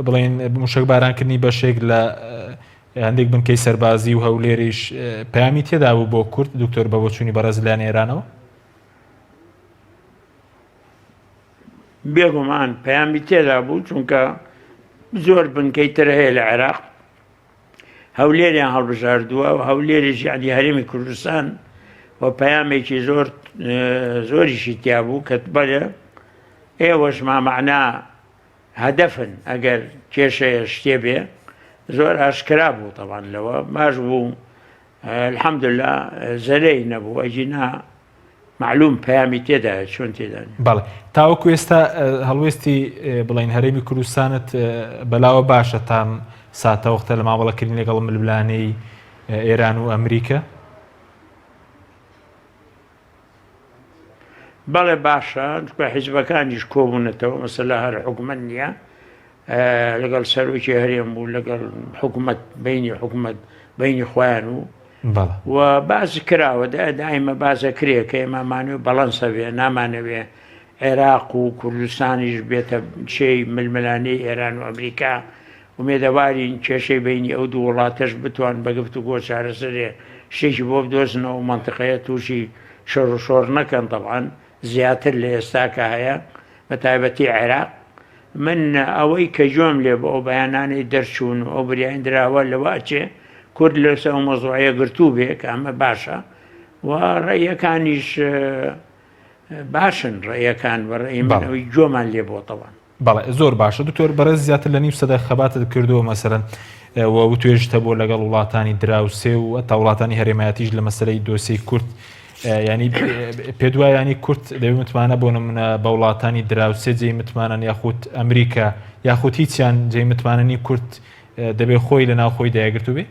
بڵێن موشک بارانکردنی بەشێک لە هەندێک بنکەی سەربازی و هەولێریش پەیامی تێدا بوو بۆ کورد دکتۆر بە بۆ چوونی بەڕێز لایەن ئێرانەوە بێگومان پەیامی تێدا بوو چونکە زۆر بنکەی تر هەیە لە عێراق هەولێریان هەڵبژاردووە و هەولێریش یعنی هەرێمی کوردستان و پەیامێکی زۆریشی تیا بوو کە بەڵێ ئێوەش مامەعنا هەدەفن ئەگەر کێشەیە شتێ بێ زۆر ئاشکرا بوو تەوان لەوە باش بوو الحەمدوللا زەرەی نەبوو ئەجینا معلوم پەیامی تێدا چۆن تێدان بەڵێ تاوەکو ئێستا هەڵوێستی بڵین هەرێمی کوردستانت بەلاوە باشە تام ساتە وەختە لە ماوەڵەکردنی لەگەڵ ململانەی ئێران و ئەمریکا بەڵێ باشە حیزبەکانیش کۆبوونەتەوە مەسەلا هەر حکومەت نییە لەگەڵ سەرۆکی هەرێم و لەگەڵ حکومەت بینی حکومەت بینی خۆیان و باز کراوە دائیمە بازە کرێ کە ئێمەمانوێ بەڵەنسە بێ نامانەوێ عێراق و کوردستانیش بێتە شەی ململانەی ئێران و ئەمریکا و مێدەوارین کێشەی بینی ئەو دوو وڵاتەش بتوان بە گفتوگۆ چارەسەرێ شتێکی بۆ بدۆزنەوە و مەنتقەیە تووشی شەڕ و شۆڕ نەکەن تەبعاً زیاتر لە ئێستاکە هەیە بە تایبەتی عێراق. من ئەوەی کە گوێم لێ بە ئەو بەیانانەی دەرچوون و ئەو بریان دراوە لەواچێ کورد لەسەر ئەو مەزوعەیە گرتوو بێ کە ئەمە باشە و ڕێیەکانیش باشن ڕێیەکان بەڕێی گوێمان لێ بۆتەوە. بەڵێ زۆر باشە دکتۆر بەڕێز زیاتر لە نیم سەدە خەباتت کردووە مەسەرەن و توێژتە بۆ لەگەڵ وڵاتانی دراوسێ و تا وڵاتانی هەرێمایەتیش لە مەسەرەی دۆسەی کورد ینی پێدوای ینی کورد دەوێت متمانە بۆ نمونە بە وڵاتانی دراوسێ جێی متمانن یاخود ئەمریکا یاخود هیچیان جێی متماننی کورد دەبێت خۆی لە ناوخۆی دایەگرتو بێ؟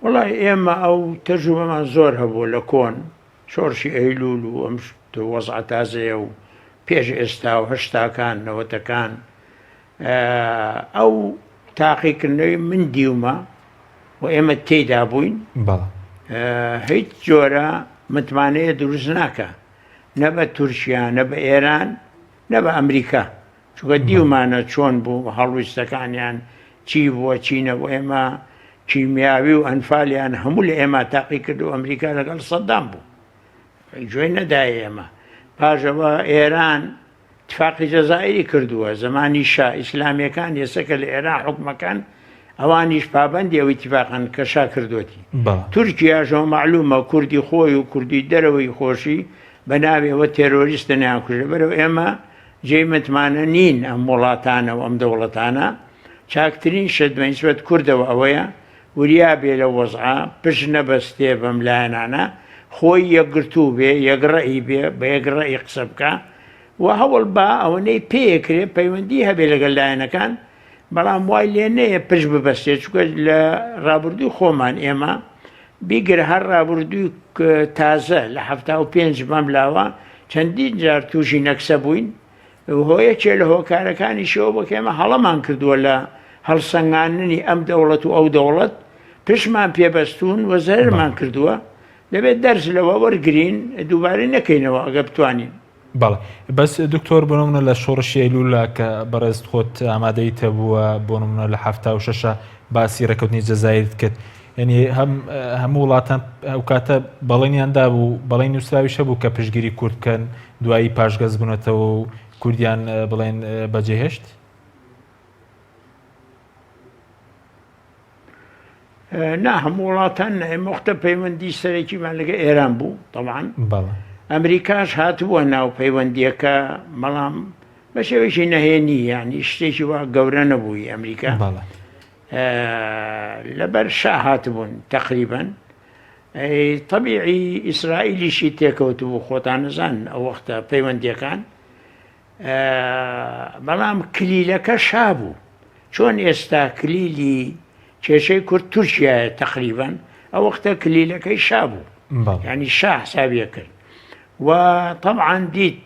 وڵای ئێمە ئەو تەجروبەمان زۆر هەبوو لە کۆن شۆڕشی ئەیلول و ئەم وەزع تازەیە و پێش ئێستا و هەشتاکان نەوەتەکان ئەو تاقیکردنەوەی من دیومە و ئێمە تێیدا بووین هیچ جۆرە متمانەیە دروست ناکە نە بە تورکیا نە بە ئێران نە بە ئەمریکا چونکە دیومانە چۆن بوو هەڵویستەکانیان چی بووە چینەوە ئێمە کیمیاوی و ئەنفالیان هەموو لە ئێمە تاقی کرد و ئەمریکا لەگەڵ سەدام بوو گوێی نەدایە ئێمە پاشەوە ئێران اتفاقی جەزائیری کردووە زمانی شا ئیسلامیەکان ێسەکە لە ئێران حکومەکان ئەوانیش پابەندی ئەو اتفاقن کە شا کردوەتی تورکیاژەوە معلومە کوردی خۆی و کوردی دەرەوەی خۆشی بە ناوێەوە تێرۆریستە نیان کوژە بەرەو ئێمە جێی متمانە نین ئەم وڵاتانە و ئەم دەوڵەتانە چاکترین شەدمەنیسبەت کوردەوە ئەوەیە وریا بێ لە وەزعا پشت نەبەستێ بەم لایەنانە خۆی یەکگرتوو بێ یەکڕەئی بێ بە یەکڕەئی قسە بکە و هەوڵ بە ئەوەنەی پێیەکرێ پەیوەندی هەبێ لەگەڵ لایەنەکان بەڵام وای لێ نەیە پشت ببەستێت چونکە لە ڕابردووی خۆمان ئێمە بیگر هەر ڕابردووی تازە لە 75 مەملاوە چەندین جار تووشی نەکسە بووین هۆیەکێ لە هۆکارەکانی شەوە بکەمە هەڵەمان کردووە لە هەڵسەنگاندنی ئەم دەوڵەت و ئەو دەوڵەت پشمان پێبەستون و زەرمان کردووە دەبێت دەرس لەوە وەرگرین دووبارەی نەکەینەوە ئەگە بتوانین. بەڵێ بەس دکتۆر بۆ نمونە لە شۆڕشی ئەیلوولە کە بەڕێست خۆت ئامادەیتە بووە بۆ نمونە لە 76 باسی ڕێکەوتنی جەزایر کرد یعنی هەموو وڵاتان ئەو کاتە بەڵێنیاندا بوو بەڵێن نووسراویشە بوو کە پشگیری کورد بکەن دوایی پاشگەز بوونەتەوە و کوردیان بڵێن بەجێهێشت؟ نا هەموو وڵاتان مختە پەیوەندی سەرەکیمان لەگە ئێران بوو طبعاً ئەمریکاش هاتبووە ناو پەیوەندیەکە بەڵام بە شێوەیەکی نەهێنی یانی شتێکی وا گەورە نەبووی ئەمریکا لەبەر شا هاتبوون تقریباً طبیعی ئیسرائیلیشی تێکەوت بوو خۆتان نەزان ئەو وەختە پەیوەندیەکان بەڵام کلیلەکە شا بوو چۆن ئێستا کلیلی کێشەی کورد تورکیایە تقریباً ئەو وەختە کلیلەکەی شا بوو یعنی شا حسابیە کرد و طبعاً دیت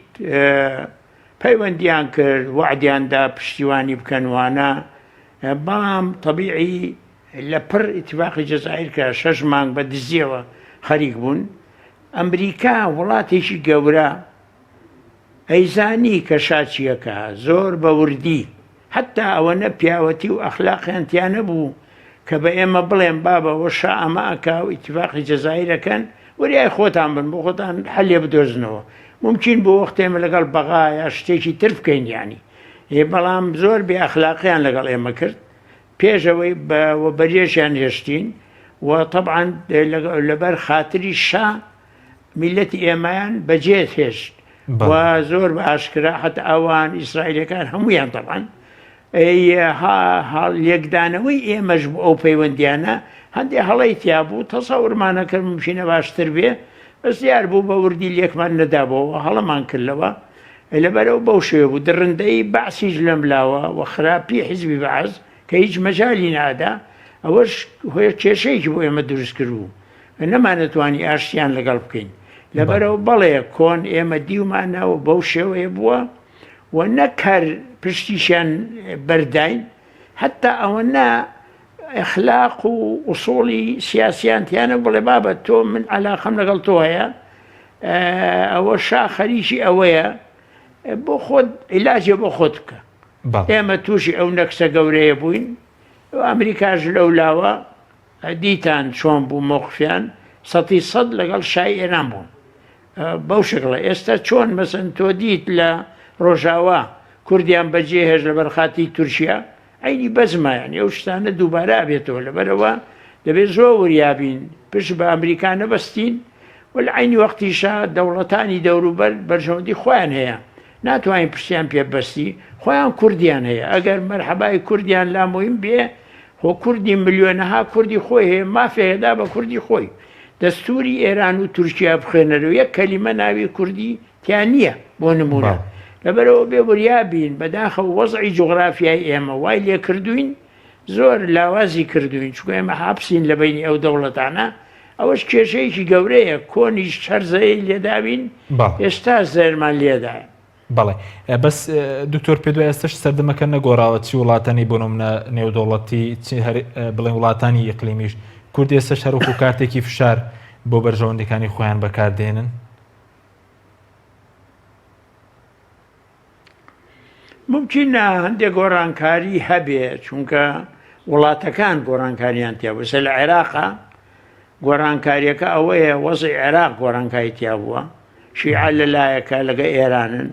پەیوەندیان کرد وعدیاندا پشتیوانی بکەنوانە بەڵام طبیعی لە پڕ ئیتیفاقی جەزایر کە 6 مانگ بە دزیەوە خەریک بوون ئەمریکا وڵاتێکی گەورە ئەیزانی کە شاچیەکە زۆر بە وردی حتا ئەوەنە پیاوەتی و ئەخلاقیان نەبوو کە بە ئێمە بڵێن بابەوە شا ئەمە ئەکا و ئیتیفاقی جەزایرەکەن وریای خۆتان بن بۆ خۆتان حەلێ بدۆزنەوە ممکن بۆ وەختێمە لەگەڵ بەغا یا شتێکی تر بکەین ینی بەڵام زۆر بێ ئەخلاقیان لەگەڵ ئێمە کرد پێشەوەی بەرێژیان هێشتین و طبعاً لەبەر خاتری شا میلەتی ئێمەیان بەجێت هێشت و زۆر بە ئاشکرا حتا ئەوان ئیسرائیلەکان هەمویان طبعاً لێکدانەوەی ئێمەش بوو ئەو پەیوەندیانە هەندێک هەڵەی تیا بوو تەسەورمانەکە ممکنە باشتر بێ بەس دیار بوو بە وردی لێکمان نەدابەوە هەڵەمان کردەوە لەبەرەوە بەو شێوە بوو درڕندەی بەعسیش لەم لاوە و خراپی حیزبی بەعز کە هیچ مەجالی نادا ئەوەش هۆیە کێشەیەکی بۆ ئێمە دروست کرد بوو نەمانەتوانی ئاشتیان لەگەڵ بکەین لەبەرەوە بەڵێ کۆن ئێمە دیومانەوە بەو شێوەیە بووە و نەکار پشتیشیان بەرداین حتا ئەوە ئەخلاق و ئوسوڵی سیاسیانتیانە بڵێ بابەت تۆ من عەلاقەم لەگەڵ تۆ هەیە ئەوە شا خەریکی ئەوەیە بۆ خۆت عیلاجێ بۆ خۆت بکە. ئێمە تووشی ئەو نەکسە گەورەیە بووین ئەمریکاش لەو لاوە دیتان چۆن بوو مۆقفیان 100% لەگەڵ شای ئێران بوون بەو شکڵە. ئێستا چۆن مەسەن تۆ دیت لە ڕۆژاوا کوردیان بەجێ هێژ لە بەرخاتی تورکیا عینی بەزمایان ئەو شتانە دووبارە ئابێتەوە لەبەرەوە دەبێت زۆر وریابین پشت بە ئەمریکا نەبەستین و لە عینی وەختیشا دەوڵەتانی دەوروبەر بەرژەوەندی خۆیان هەیە ناتوانین پرسیان پێبەستی خۆیان کوردیان هەیە ئەگەر مەرحەبای کوردیان لامۆیم بێ خۆ کوردی ملیۆنەها کوردی خۆی هەیە مافێدا بە کوردی خۆی دەستوری ئێران و تورکیا بخێنەرەوە یەک کەلیمە ناوی کوردی تیان نییە بۆ نمونە لەبەرەوە بێ وریابین بەداخە وەزعی جوغرافیای ئێمە وای لێ کردوین زۆر لاوازی کردوین چونکە ئێمە حابسین لە بینی ئەو دەوڵەتانە ئەوەش کێشەیەکی گەورەیە کۆنیش هەرزەیە لێداوین ئێستا زەرمان لێدایە. بەڵێ بەس دکتۆر پێ دوای ئێستش سەردەمەکە نەگۆڕاوە چی وڵاتانی بۆ نمونە نێودەوڵەتی بڵێن وڵاتانی یەقلیمیش کورد ئێستش هەروەکو کارتێکی فشار بۆ بەرژەوەندەکانی خۆیان بەکاردێنن؟ ممکنە هەندێک گۆڕانکاری هەبێ چونکە وڵاتەکان گۆڕانکاریان تیا بوو لە عێراقا گۆڕانکاریەکە ئەوەیە وەزی عێراق گۆڕانکاری تیا بووە شیعە لەلایەکە لەگە ئێرانن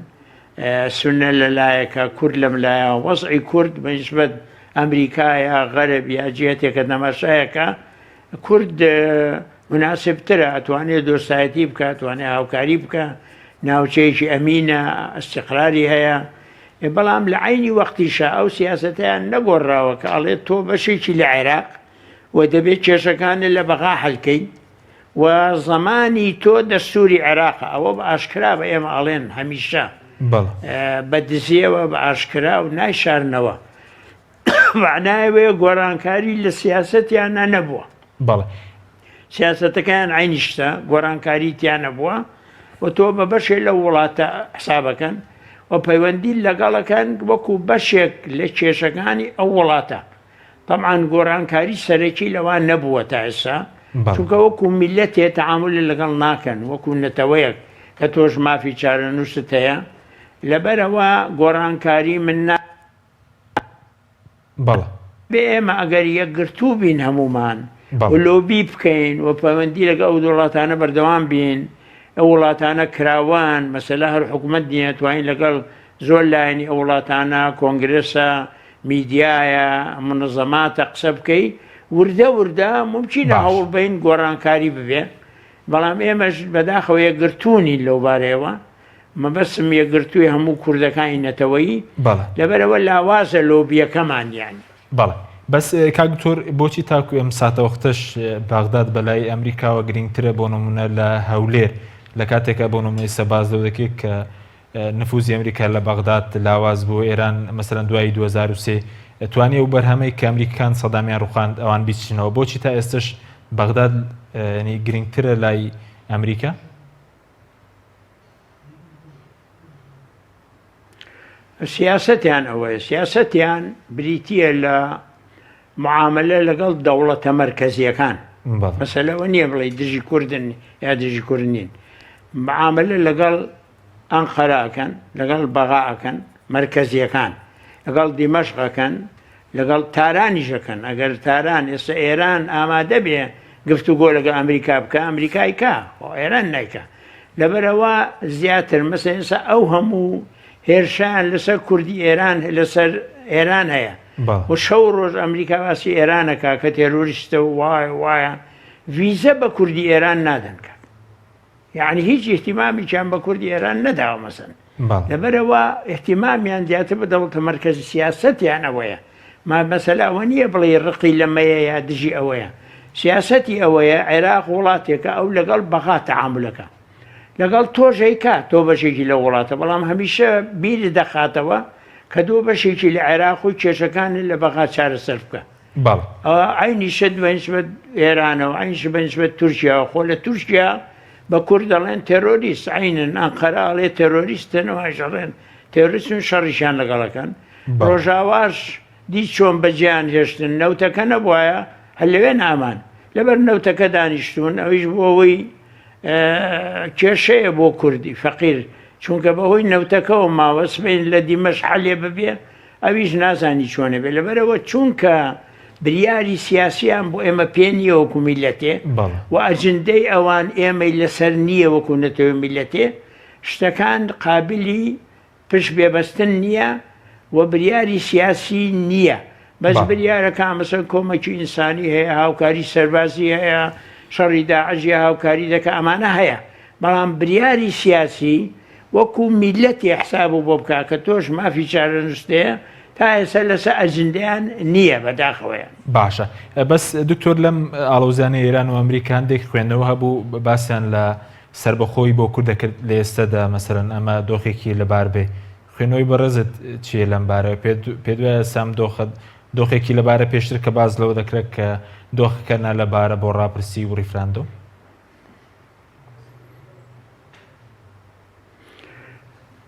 سونە لەلایەکە کورد لەم لایە وەزعی کورد بەنسبەت ئەمریکایە غەرب یا جێتێکە نەماشایەکە کورد مناسبترە ئەتوانێت دۆستایەتی بکە ئەتوانێت هاوکاری بکە ناوچەیەکی ئەمینە ئەستیقراری هەیە بەڵام لە عینی وەختیشە ئەو سیاسەتیان نەگۆڕاوە کە ئەڵێت تۆ بەشێکی لە عێراق و دەبێت کێشەکانت لە بەغا حەلکەی و زەمانی تۆ دەستوری عێراقە ئەوە بە ئاشکرا بە ئێمە ئەڵێن هەمیشە بە دزیەوە بە ئاشکرا و نایشارنەوە معنایەوەیە گۆڕانکاری لە سیاسەتیانە نەبووە سیاسەتەکەیان عینیشتە گۆڕانکاریتیان نەبووە و تۆ بە بەشێک لە وڵاتە حسابەکەن و پەیوەندی لەگەڵەکەن وەکو بەشێک لە کێشەکانی ئەو وڵاتە طبعاً گۆڕانکاری سەرەکی لەوان نەبووە تا ئێستا چونکە وەکو میلەتێ تەعامل لەگەڵ ناکەن وەکو نەتەوەیەک کە تۆش مافی چارەنووست هەیە لەبەرەوە گۆڕانکاری من بێ ئێمە ئەگەر یەکگرتوو بین هەمومان و لۆبی بکەین و پەیوەندی لەگە ئەو وڵاتانە بەردەوام بین ئەو وڵاتانە کراوان مەسەلا هەر حکوومەت نییە توانین لەگەڵ زۆر لایەنی ئەو وڵاتانە کۆنگرسە میدیایە منظەماتە قسە بکەی وردە وردە ممکنە هەوڵ بین گۆڕانکاری ببێ بەڵام ئێمەش بەداخەوە یەکگرتوونی لەو بارەیەوە مەبەسم یەکگرتووی هەموو کوردەکانی نەتەوەیی لەبەرەوە لاوازە لۆبیەکەمان یانی. بەڵێ بەس کاکتۆر بۆچی تاکو ئەم ساتەوەختەش باغداد بەلای ئەمریکاوە گرنگترە بۆ نمونە لە هەولێر لە کاتێکە بۆ نمونەی سەباز دەکێت کە نفوزی ئەمریکا لە باغداد لاواز بۆ ئێران مەسەرەن دوای 2023 توانێ و بەرهەمەی کە ئەمریکان سەدامیان ڕوخاند ئەوان بیچنەوە بۆچی تا ئێستش باغداد گرنگترە لای ئەمریکا؟ سیاسەتیان ئەوەیە سیاسەتیان بریتیە لە معاملە لەگەڵ دەوڵەتە مەرکەزیەکان مەسەلەوە نییە بڵێ دژی کوردن یا دژی کوردنین معاملە لەگەڵ ئەنقەراکەن لەگەڵ بەغاکەن مەرکەزیەکان لەگەڵ دیمەشقەکەن لەگەڵ تارانیشەکەن ئەگەر تاران ئێستا ئێران ئامادە بێ گفتوگۆ لەگەڵ ئەمریکا بکە ئەمریکای کا ئێران نیکە لەبەرەوە زیاتر مەسەن ئێستا ئەو هەموو هێرشان لەسەر کوردی ئێران لەسەر ئێران هەیە و شەو ڕۆژ ئەمریکا باسی ئێرانەکە کە تێرۆریستە و وایە ڤیزە بە کوردی ئێران نادەن کە یعنی هیچ احتیمامیان بە کوردی ئێران نەداوە مەسەن لەبەرەوە احتیمامیان زیاتر بە دەوڵەتە مەرکەزی سیاسەتیان ئەوەیە ما مەسەلا ئەوە نییە بڵێ ڕقی لەمەیە یا دژی ئەوەیە سیاسەتی ئەوەیە عێراق وڵاتێکە ئەو لەگەڵ بەغا تەعاملەکە لەگەڵ تۆژەیکە تۆ بەشێکی لە وڵاتە بەڵام هەمیشە بیری دەخاتەوە کە دۆ بەشێکی لە عێراق و کێشەکانی لە بەغا چارەسەر بکە عینی شت بەنسبەت ئێرانەوە عینش بەنسبەت تورکیا خۆ لە تورکیا بە کورد دەڵێن تێرۆریست عینن ئەنقەرە ئەڵێ تێرۆریستن و ئەژەڵێن تێرۆریستن شەڕیشیان لەگەڵەکەن ڕۆژاواش دی چۆن بەجیان هێشتن نەوتەکە نەبووایە هەر لەوێ نامان لەبەر نەوتەکە دانیشتون ئەویش بۆ ئەوەی کێشەیە بۆ کوردی فەقیر چونکە بەهۆی نەوتەکەەوە ماوەسبین لە دیمەش حەلێ ببێ ئەویش نازانی چۆنە بێ لەبەرەوە چونکە بریاری سیاسیان بۆ ئێمە پێ نییە وەکو میلەتێ و ئەجندەی ئەوان ئێمەی لەسەر نییە وەکو نەتەوە میلەتێ شتەکان قابلی پشت بێبەستن نییە و بریاری سیاسی نییە بەس بریارەکە مەسەر کۆمەکی ئینسانی هەیە هاوکاری سەربازی هەیە شەڕی داعەژی هاوکاری دەکە ئەمانە هەیە بەڵام بریاری سیاسی وەکو میلەتی حساب و بۆ بکە کە تۆش مافی چارە نووسێ تا ئێستا لەسەر ئەجندیان نییە بەداخەوەیان باشە بەس دکتۆر لەم ئاڵۆزیانە ئێران و ئەمریکا هەندێک خوێندنەوە هەبوو باسییان لە سربەخۆی بۆ کورد دەکرد لە ئێستادا مەسەرەن ئەمە دۆخێکی لەبار بێ خوێنەوەی بەڕێزت چیە لەم بارەوە پێ دوایە سام دۆخێکی لەبارە پێشتر کە باز لەوە دەکرێت کە دۆخەکەنا لەبارە بۆ ڕاپرسی و ریفراندۆ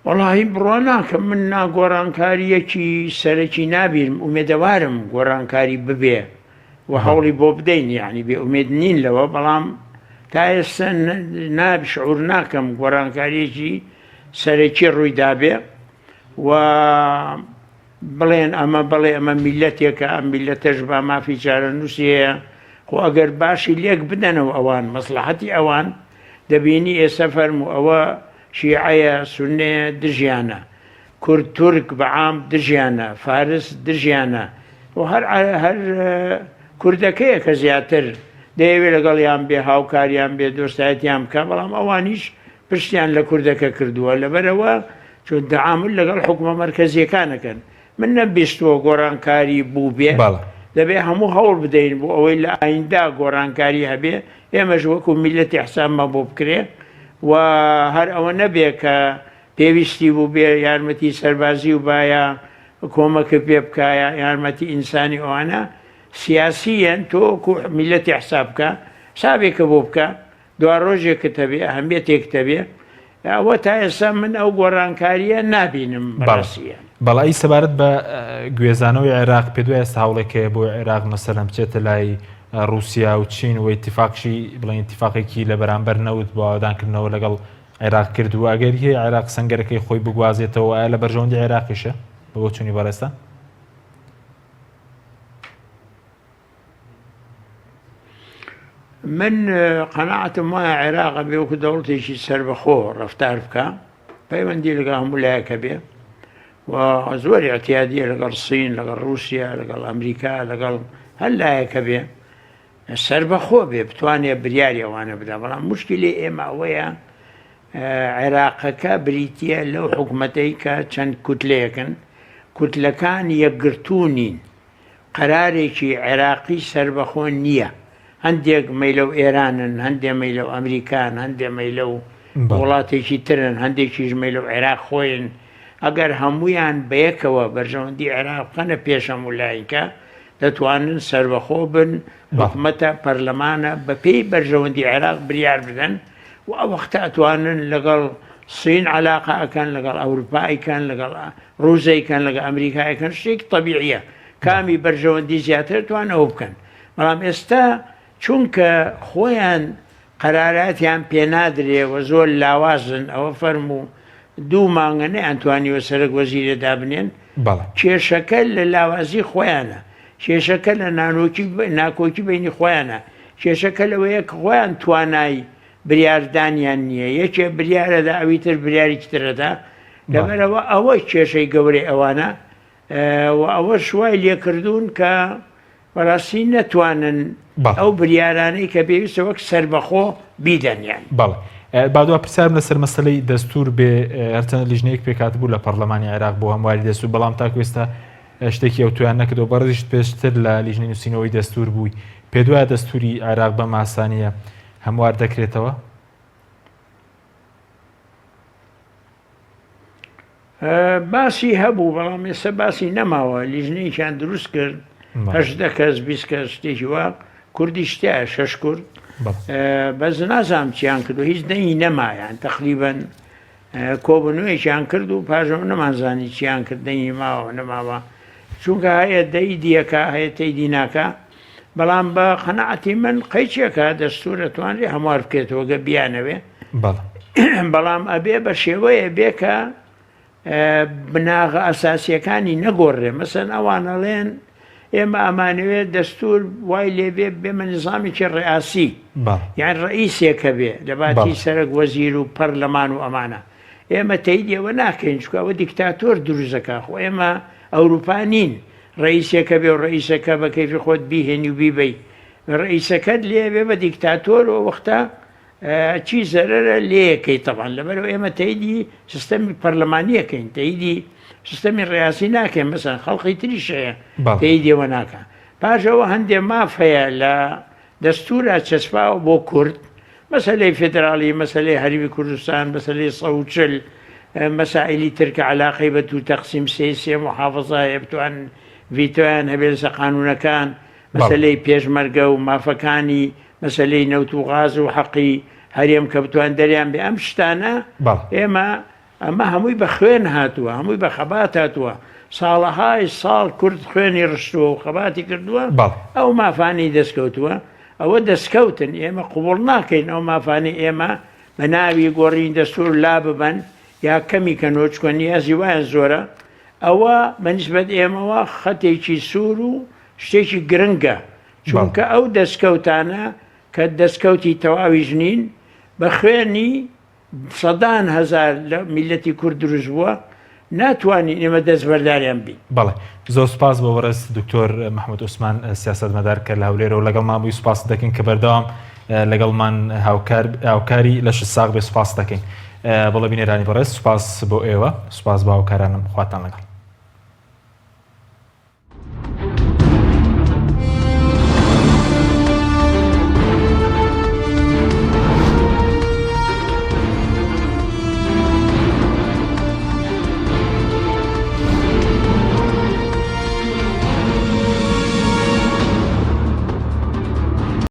وەڵاهی بڕوا ناکەم من ناگۆڕانکاریەکی سەرەکی نابیرم ئومێدەوارم گۆڕانکاری ببێ و هەوڵی بۆ بدەین یعنی بێ ئومێد نین لەوە بەڵام تا ئێستا شعور ناکەم گۆڕانکاریەکی سەرەکی ڕوویدابێ و بڵێن ئەمە بڵێ ئەمە میلەتێکە ئەم میلەتەش با مافی چارە نووسیەیە خۆ ئەگەر باشی لێک بدەنەوە ئەوان مەسلحەتی ئەوان دەبینی ئێستا فەرموو ئەوە شیعەیە سوننەیە دژیانە کورد تورک بەعام دژیانە فارس دژیانە و هەر کوردەکەیە کە زیاتر دەیەوێت لەگەڵیان بێ هاوکاریان بێ دۆستایەتیان بکە بەڵام ئەوانیش پشتیان لە کوردەکە کردووە لەبەرەوە چون دەعامل لەگەڵ حکومە مەرکەزیەکانەکەن من نەبیستووە گۆڕانکاری بوو بێ دەبێ هەموو هەوڵ بدەین بۆ ئەوەی لە ئایندا گۆڕانکاری هەبێ ئێمەش وەکو میلەتی حسابمە بۆ بکرێ و هەر ئەوە نەبێ کە پێویستی بوو بێ یارمەتی سەربازی و باە کۆمەکە پێ بکایە یارمەتی ئینسانی ئەوانە سیاسیەن تۆ میلەتی حساب بکە حسابێکە بۆ بکە دوا ڕۆژێکە هەبێ هەمێتێکتە بێ ئەوە تا ئێستا من ئەو گۆڕانکاریە نابینم بەڕاستیە بەڵایی سەبارەت بە گوێزانەوەی عێراق پێ دوای ئێستا هەوڵێکەیە بۆ عێراق مەسەلەن بچێتە لای رووسیا و چین و ئیتیفاقشی بڵێن ئیتیفاقێکی لە بەرامبەر نەوت بۆ ئاوادانکردنەوە لەگەڵ عێراق کردو ئەگەر هەیە عێراق سەنگەرەکەی خۆی بگوازێتەوە ئایا لە بەرژەوەندی عێراقیشە بۆ چوونی بەڕێستا من قەناعەتم وایە عێراق بێ وەکو دەوڵەتێکی سەربەخۆ ڕەفتار بکە پەیوەندی لەگەڵ هەموو لایەکە بێ و زۆری ئەتیادیە لەگەڵ سین لەگەڵ رووسیا لەگەڵ ئەمریکا لەگەڵ هەر لایەکە بێ سەربەخۆ بێ بتوانێت بریاری ئەوانە بدا بەڵام مشکلی ئێمە ئەوەیە عێراقەکە بریتە لەو حکومەتەی کە چەند کوتلەیەکن کوتلەکان یەکگرتوونین قەرارێکی عێراقی سەربەخۆ نییە هەندێک مەیلەو ئێرانن هەندێک مەیلەو ئەمریکان هەندێک مەیلەو وڵاتێکی ترن هەندێکیش مەیلەو عێراق خۆین ئەگەر هەمویان بەیەکەوە بەرژەوەندی عێراق بکەنە پێشەم وولایەکە دەتوانن سەربەخۆ بن حکومەتە پەرلەمانە بەپێی بەرژەوەندی عێراق بریار بدەن و ئەو وەختە ئەتوانن لەگەڵ سین عەلاقە ئەکەن لەگەڵ ئەوروپایکەن لەگەڵ ڕووزەیکەن لەگەڵ ئەمریکایەکەن شتێکی طەبیعیە کامی بەرژەوەندی زیاتر توان ئەوە بکەن بەڵام ئێستا چونکە خۆیان قەراراتیان پێنادرێ و زۆر لاوازن ئەوە فەرموو دوو مانگە نەیانتوانیوە سەرک وەزیرە دابنێن کێشەکە لە لاوازی خۆیانە کێشەکە لە ناکۆکی بینی خۆیانە کێشەکە لەوەیە کە خۆیان توانای بریاردانیان نییە یەکێ بریارەدا ئەوی تر بریارێکی ترەدا لەبەرەوە ئەوەی کێشەی گەورەی ئەوانە و ئەوە شوای لێکردوون کە بەڕاستی نەتوانن ئەو بریارانەی کە پێویستە وەک سەربەخۆ بیدەنیان بەڵێ بادووە پرسیارم لەسەر مەسەلەی دەستور بێ هەرچەندە لیژنەیەک پێکاتبوو لە پەرلەمانی عێراق بۆ هەمواری دەستور بەڵام تاکو ئێستا شتێکی ئەو تویان نەکردەوە بەڕێزیشت پێشتر لە لیژنەی نووسینەوەی دەستور بووی پێ دوایە دەستوری عێراق بەم ئاسانیە هەموار دەکرێتەوە؟ باسی هەبوو بەڵام ئێستا باسی نەماوە لیژنەیەکیان دروست کرد 18 کەس 20 کەس شتێکی وا کوردی شتیایە 6 کورد بەس نازانم چیان کرد و هیچ دەنگی نەمایان تقریبەن کۆبنەوەیەکیان کرد و پاژەوە نەمانزانی چیان کرد دەنگی ماوە نەماوە چونکە هەیە دەیدیەکە هەیە تەیدی ناکە بەڵام بە قەنەعەتی من قەیچێکە دەستوور دەتوانێت هەموار بکرێتەوە گە بیانەوێ بەڵام ئەبێ بە شێوەیە بێکە بناغە ئەساسیەکانی نەگۆڕێ مەسەن ئەوانەڵێن ئێمە ئەمانوێت دەستور وای لێبێ بێمە نظامێکی ڕێئاسی یان ڕئیسێکە بێ دەباتی سەرک وەزیر و پەرلەمان و ئەمانە ئێمە تەیدیەوە ناکەین چکەوە دیکتاتۆر دروستەکە خۆ ئێمە ئەوروپا نین ڕئیسێکە بێ و ڕئیسەکە بە کەیفی خۆت بیهێنی و بیبەی ڕئیسەکەت لێبێ بە دیکتاتۆر و وەختە چی زەرەرە لێەکەی تەوان لەبەرەوە ئێمە تەیدی سیستەمی پەرلەمانیەکەین تەیدی سیستەمی ڕێاسی ناکەین مەسەن خەڵقی تریشەیە تەیدیەوە ناکە پاشەوە هەندێک ماف هەیە لە دەستورە چەسپاوە بۆ کورد مەسەلەی فێدراڵی مەسەلەی هەرمی کوردستان مەسەلەی 140 مەسائلی ترکە علاقەی بە دوو تەقسیم سێ محافظایە بتوان ڤیتۆیان هەبێت لەسەر قانونەکان مەسەلەی پێشمەرگە و مافەکانی مەسەلەی نەوت و غاز و حەقی هەرێم کە بتوان دەریان بێ ئەم شتانە ئێمە ئەمە هەمووی بە خوێن هاتووە هەمووی بە خەبات هاتووە ساڵەهای ساڵ کورد خوێنی ڕشتووە و خەباتی کردووە ئەو مافانی دەستکەوتووە ئەوە دەستکەوتن ئێمە قوبڵ ناکەین ئەو مافانی ئێمە بە ناوی گۆڕین دەستور لا ببەن یا کەمی کە نۆچکۆ نیازی وایە زۆرە ئەوە بەنسبەت ئێمەوە خەتێکی سوور و شتێکی گرنگە چونکە ئەو دەستکەوتانە کە دەستکەوتی تەواوی ژنین بە خوێنی سەدان هەزار لە میلەتی کورد دروست بووە ناتوانین ئێمە دەستبەرداریان بین. بەڵێ زۆر سپاس بۆ وەرز دکتۆر محەممەد عوسمان سیاسەتمەدار کە لە هەولێرە و لەگەڵ مابووی سوپاس دەکەین کە بەردەوام لەگەڵمان هاوکاری لە ساغ بێ سوپاس دەکەین. بەڵێ بینێرانی بەڕێز سوپاس بۆ ئێوە سوپاس بە هاوکارانم خواتان لەگەڵ.